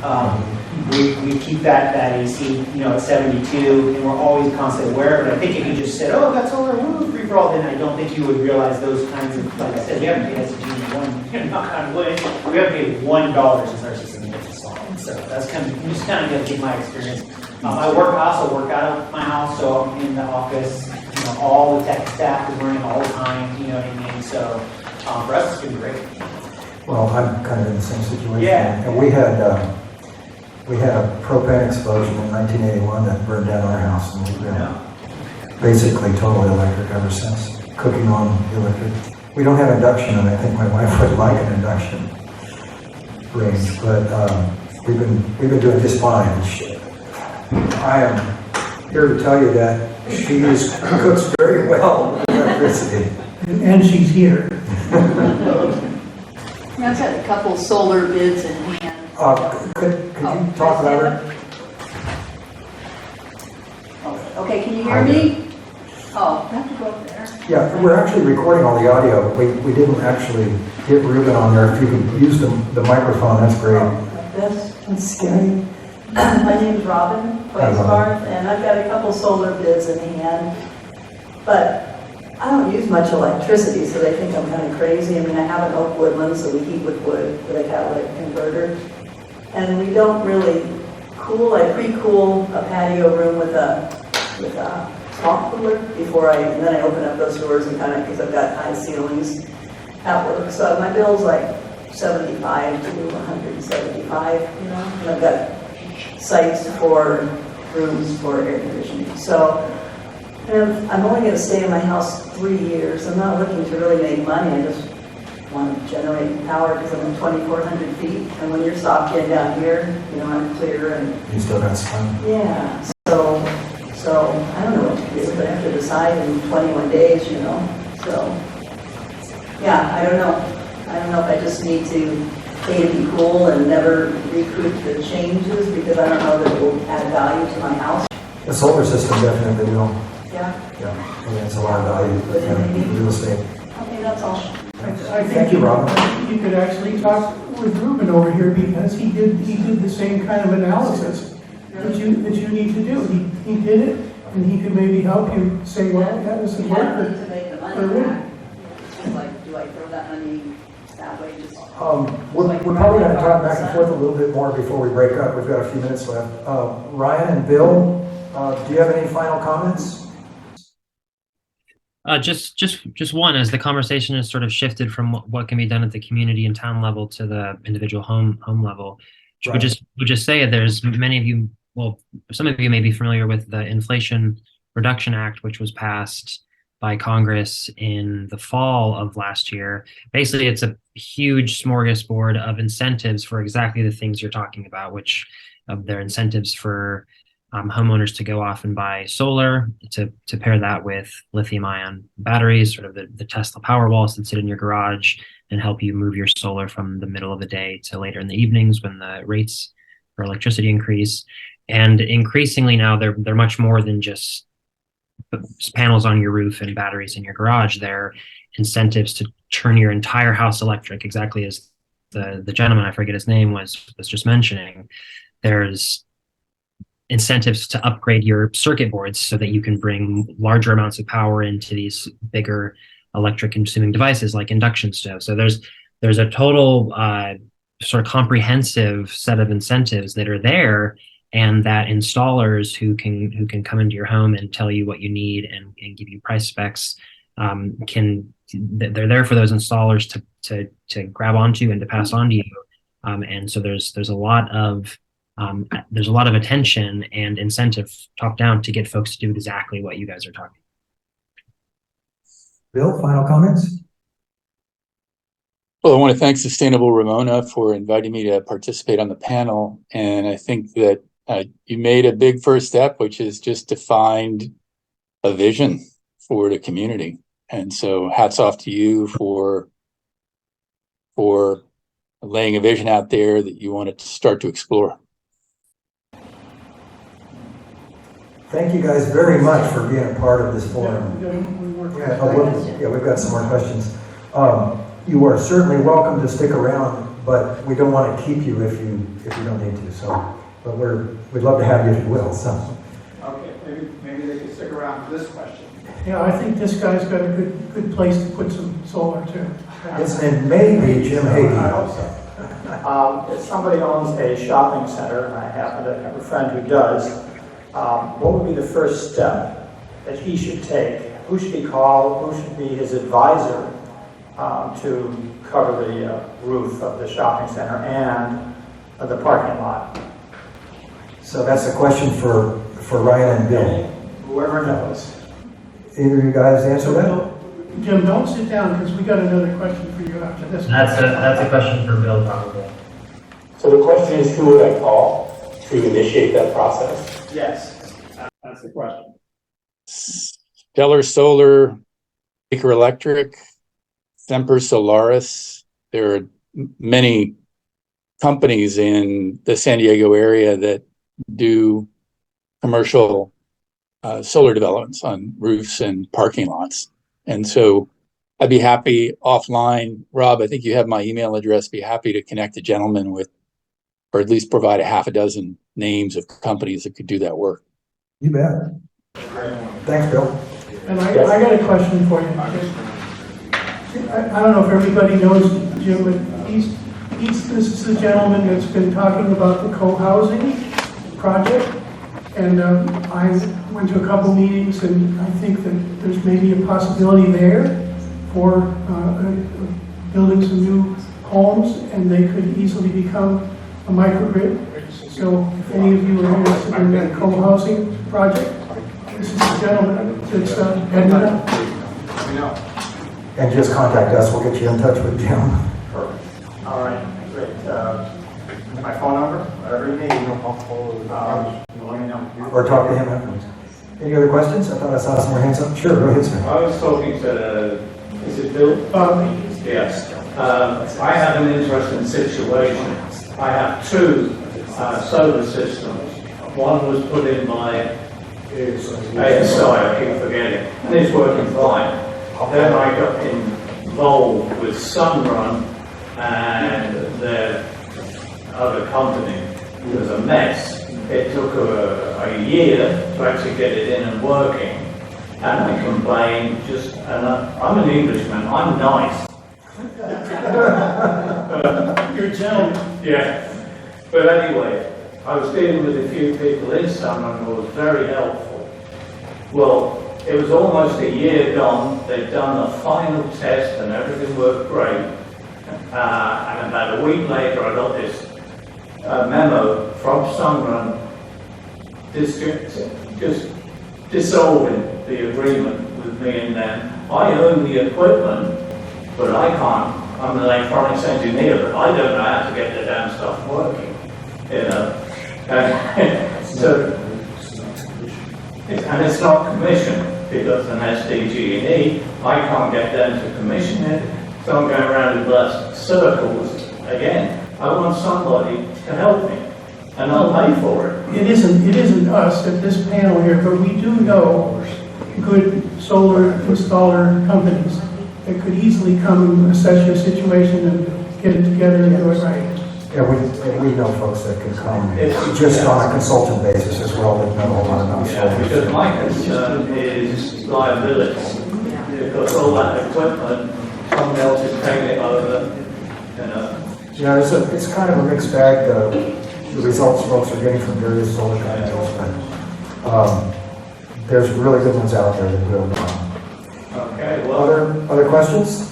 We keep that AC, you know, at 72, and we're always constantly aware of it. I think if you just said, "Oh, that's solar, woo, free for all," then I don't think you would realize those kinds of. Like I said, we haven't paid SDG knock on wood. We haven't paid $1 since our system was installed. So that's kind of just kind of give my experience. I also work out of my house, so I'm in the office. You know, all the tech staff is running all the time. You know what I mean? So for us, it's been great. Well, I'm kind of in the same situation. Yeah. And we had a propane explosion in 1981 that burned down our house, and we've been basically totally electric ever since. Cooking on electric. We don't have induction, and I think my wife would like an induction range, but we've been doing just fine. I am here to tell you that she cooks very well with electricity. And she's here. I've got a couple solar bids in hand. Could you talk about it? Okay, can you hear me? Oh, I have to go up there. Yeah, we're actually recording all the audio. We didn't actually get Ruben on there. If you could use the microphone, that's great. That's scary. My name is Robin Weisbarth, and I've got a couple solar bids in hand. But I don't use much electricity, so they think I'm kind of crazy. I mean, I have an oak woodland, so we heat with wood with a catalytic converter. And we don't really cool. I pre-cool a patio room with a swamp cooler before and then I open up those doors and kind of, because I've got high ceilings at work. So my bill's like 75 to 175, you know, and I've got sites for rooms for air conditioning. So I'm only going to stay in my house 3 years. I'm not looking to really make money. I just want to generate power because I'm at 2,400 feet. And when you're soft in down here, you know, I'm clear and You still got sun? yeah. So I don't know what to do, but I have to decide in 21 days, you know. So yeah, I don't know. I don't know if I just need to pay to be cool and never recoup the changes because I don't know that it will add value to my house. The solar system definitely will. Yeah. Yeah, and it's a lot of value in real estate. Okay, that's all. I think Thank you, Robin. you could actually talk with Ruben over here because he did the same kind of analysis that you need to do. He did it, and he could maybe help you say, well, that was the work Yeah, to make the money back. It's like, do I throw that money that way? Just We're probably going to talk back and forth a little bit more before we break up. We've got a few minutes left. Ryan and Bill, do you have any final comments? Just one, as the conversation has sort of shifted from what can be done at the community and town level to the individual home level. Right. Would just say there's many of you, well, some of you may be familiar with the Inflation Reduction Act, which was passed by Congress in the fall of last year. Basically, it's a huge smorgasbord of incentives for exactly the things you're talking about, which there are incentives for homeowners to go off and buy solar to pair that with lithium-ion batteries, sort of the Tesla Powerwalls that sit in your garage and help you move your solar from the middle of the day to later in the evenings when the rates for electricity increase. And increasingly now, they're much more than just panels on your roof and batteries in your garage. They're incentives to turn your entire house electric, exactly as the gentleman, I forget his name, was just mentioning. There's incentives to upgrade your circuit boards so that you can bring larger amounts of power into these bigger electric consuming devices like induction stoves. So there's a total sort of comprehensive set of incentives that are there, and that installers who can come into your home and tell you what you need and give you price specs they're there for those installers to grab onto and to pass on to you. And so there's a lot of attention and incentive top down to get folks to do exactly what you guys are talking. Bill, final comments? Well, I want to thank Sustainable Ramona for inviting me to participate on the panel. And I think that you made a big first step, which is just to find a vision for the community. And so hats off to you for laying a vision out there that you want to start to explore. Thank you guys very much for being a part of this forum. We've got some more questions. You are certainly welcome to stick around, but we don't want to keep you if you don't need to. So, but we'd love to have you if you will. So. Okay, maybe they can stick around for this question. Yeah, I think this guy's got a good place to put some solar too. His name may be Jim Hagen. I hope so. If somebody owns a shopping center, and I happen to have a friend who does, what would be the first step that he should take? Who should he call? Who should be his advisor to cover the roof of the shopping center and the parking lot? So that's a question for Ryan and Bill. Whoever knows. Either of you guys answer that? Jim, don't sit down because we got another question for you after this. That's a question for Bill, probably. So the question is, who would I call to initiate that process? Yes, that's the question. Stellar Solar, Baker Electric, Semper Solaris. There are many companies in the San Diego area that do commercial solar developments on roofs and parking lots. And so I'd be happy offline. Rob, I think you have my email address. Be happy to connect a gentleman with, or at least provide a half a dozen names of companies that could do that work. You bet. Thanks, Bill. And I got a question for you. I don't know if everybody knows Jim, but this is the gentleman that's been talking about the co-housing project. And I went to a couple meetings, and I think that there's maybe a possibility there for building some new homes, and they could easily become a microgrid. So if any of you are interested in that co-housing project, this is the gentleman that's heading it up. And just contact us. We'll get you in touch with Jim. Perfect. All right, great. My phone number, whatever you need. Let me know. Or talk to him afterwards. Any other questions? I thought I saw some more hands up. Sure, go ahead, sir. I was talking to, is it Bill? Yes. I have an interesting situation. I have two solar systems. One was put in by ASI, I keep forgetting, and it's working fine. Then I got involved with Sunrun and their other company. It was a mess. It took a year to actually get it in and working. And I complained, and I'm an Englishman, I'm nice. You're a gentleman. Yeah. But anyway, I was dealing with a few people in Sunrun who was very helpful. Well, it was almost a year gone. They'd done the final test and everything worked great. And about a week later, I got this memo from Sunrun just dissolving the agreement with me and them. I own the equipment, but I can't. I'm an electronics engineer, but I don't know how to get the damn stuff working. You know. And it's not commissioned, because an SDG&E, I can't get them to commission it, so I'm going around in circles again. I want somebody to help me, and I'll pay for it. It isn't us at this panel here, but we do know good solar installer companies that could easily come and assess your situation and get it together and do it right. Yeah, we know folks that can come just on a consultant basis as well, that know a lot about solar. Because my concern is liability, because all that equipment, someone else is taking it over, you know. Yeah, it's kind of a mixed bag, the results folks are getting from various solar companies, but there's really good ones out there that will. Okay, well. Other questions?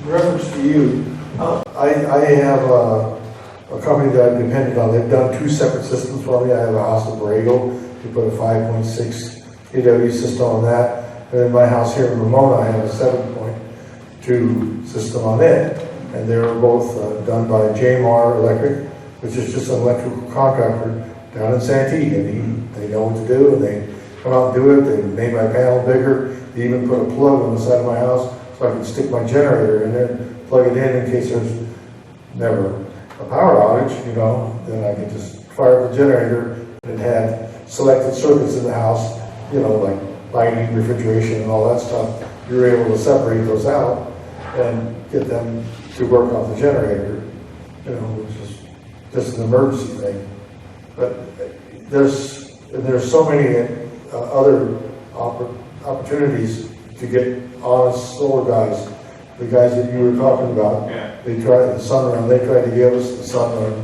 In reference to you, I have a company that I'm dependent on. They've done 2 separate systems for me. I have a house in Borrego. We put a 5.6 kW system on that. And in my house here in Ramona, I have a 7.2 system on it. And they were both done by JMR Electric, which is just an electrical contractor down in Santee. And they know what to do, and they come out and do it. They made my panel bigger. They even put a plug on the side of my house so I can stick my generator in there, plug it in case there's never a power outage, you know, then I can just fire up the generator. And it had selected circuits in the house, you know, like lighting, refrigeration, and all that stuff. You were able to separate those out and get them to work off the generator, you know, which is just an emergency thing. But there's so many other opportunities to get honest solar guys. The guys that you were talking about, they tried the sunrun, they tried to give us the sunrun,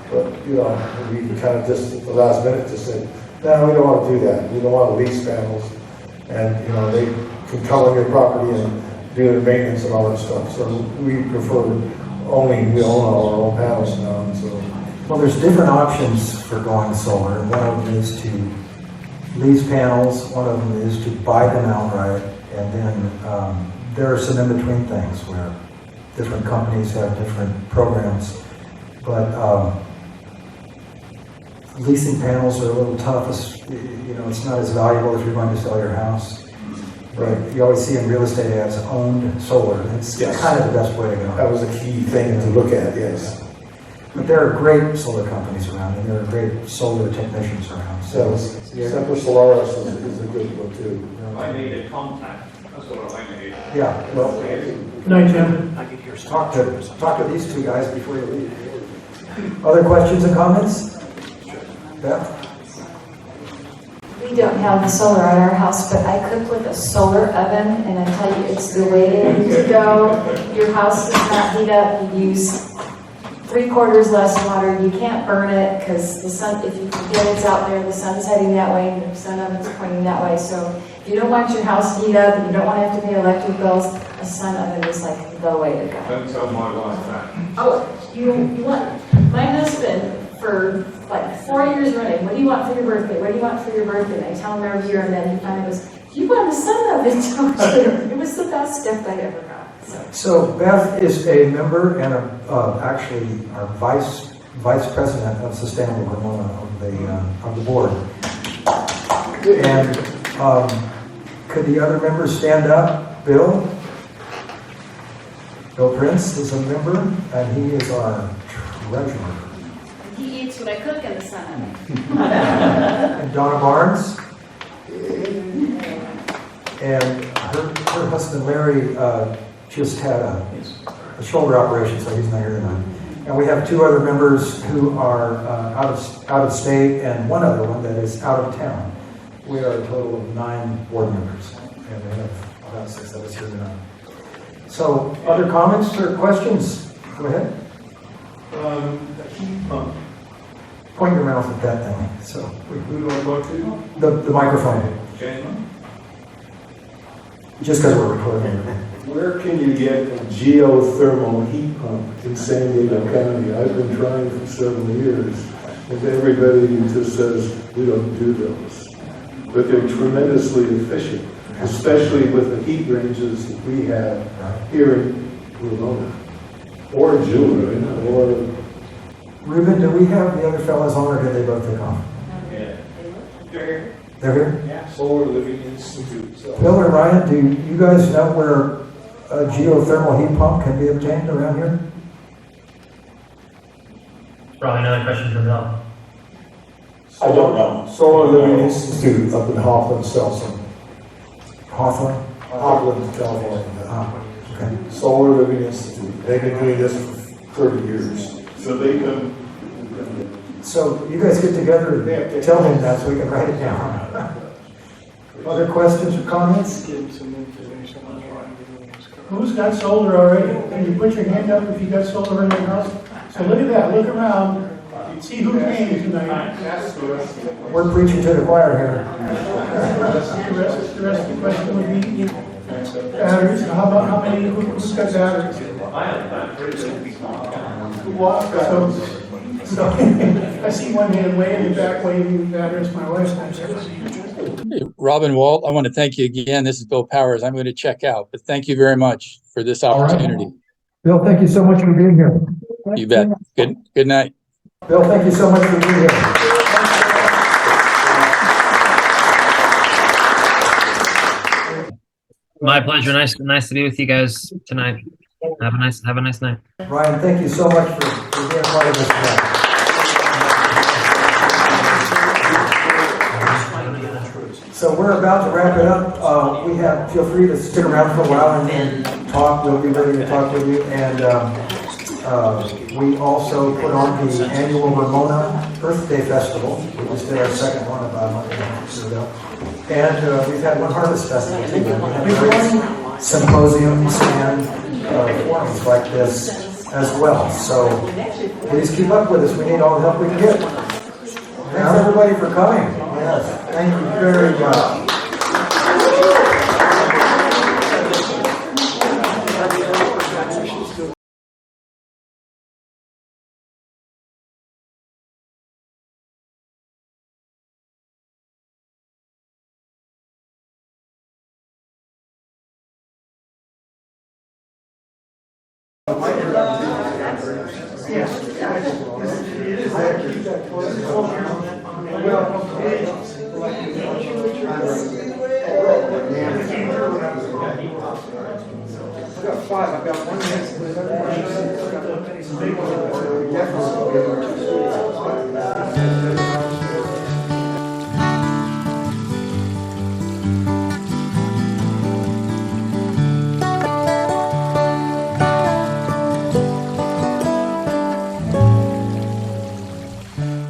but you know, we kind of just at the last minute just said, no, we don't want to do that. We don't want to lease panels, and you know, they can come on your property and do the maintenance and all that stuff. So we prefer we own all our own panels now. And so, well, there's different options for going solar. One of them is to lease panels. One of them is to buy them outright. And then there are some in-between things where different companies have different programs. But leasing panels are a little tough. You know, it's not as valuable if you're going to sell your house. But you always see in real estate ads owned solar. It's kind of the best way to go. that was a key thing to look at, yes. But there are great solar companies around, and there are great solar technicians around. So, Semper Solaris is a good one too. I need a contact, that's what I need. yeah, well, Good night, Jim. talk to these two guys before you leave. Other questions and comments? Beth? We don't have the solar at our house, but I cook with a solar oven, and I tell you, it's the way to go. Your house does not heat up. You use 3/4 less water. You can't burn it because the sun, if you forget it's out there, the sun's heading that way and the sun oven's pointing that way. So if you don't want your house to heat up and you don't want to have to pay electric bills, a sun oven is like the way to go. Don't tell my wife that. Oh, you want, my husband, for like 4 years running, what do you want for your birthday? What do you want for your birthday? And I tell him every year, and then he finally goes, you want a sun oven, don't you? It was the best gift I ever got. So Beth is a member and actually our vice president of Sustainable Ramona of the board. And could the other members stand up? Bill Prince is a member, and he is our treasurer. He eats what I cook in the sun. And Donna Barnes. And her husband Larry just had a shoulder operation, so he's not here tonight. And we have 2 other members who are out of state, and one other one that is out of town. We are a total of 9 board members, and we have about 6 of us here tonight. So, other comments or questions? Go ahead. Heat pump. Point your mouth at that thing. So, Who do I go to? the microphone. Jalen? Just because we're recording. Where can you get a geothermal heat pump in San Diego County? I've been trying for several years, and everybody just says, we don't do those. But they're tremendously efficient, especially with the heat ranges that we have here in Ramona, or Jewel, or Ruben, do we have the other fellows on, or did they both take off? Yeah. They're here. They're here? Yeah. Solar Living Institute. So. Bill and Ryan, do you guys know where a geothermal heat pump can be obtained around here? Probably another question for Bill. I don't know. Solar Living Institute up in Hawthorne sells them. Hawthorne? Hawthorne, California. Okay. Solar Living Institute. They've been doing this for 30 years. So they come. So you guys get together and tell him that so we can write it down. Other questions or comments? Who's got solar already? Can you put your hand up if you got solar in your house? So look at that, look around, see who came tonight. We're preaching to the choir here. The rest of the question would be batteries. How about how many, who's got batteries? So, I see one hand way in the back waving batteries, my wife's not sure. Robin, Walt, I want to thank you again. This is Bill Powers. I'm going to check out, but thank you very much for this opportunity. Right. Bill, thank you so much for being here. You bet. Good night. Bill, thank you so much for being here. My pleasure. Nice to be with you guys tonight. Have a nice night. Ryan, thank you so much for being part of this today. So we're about to wrap it up. Feel free to stick around for a while and talk. We'll be ready to talk with you. And we also put on the annual Ramona Earth Day Festival. We just did our second one about a month and a half ago. And we've had one Harvest Festival too. We have symposiums and forums like this as well. So please keep up with us. We need all the help we can get. Thanks everybody for coming. Yes, thank you very much. I've got one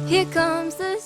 Here comes the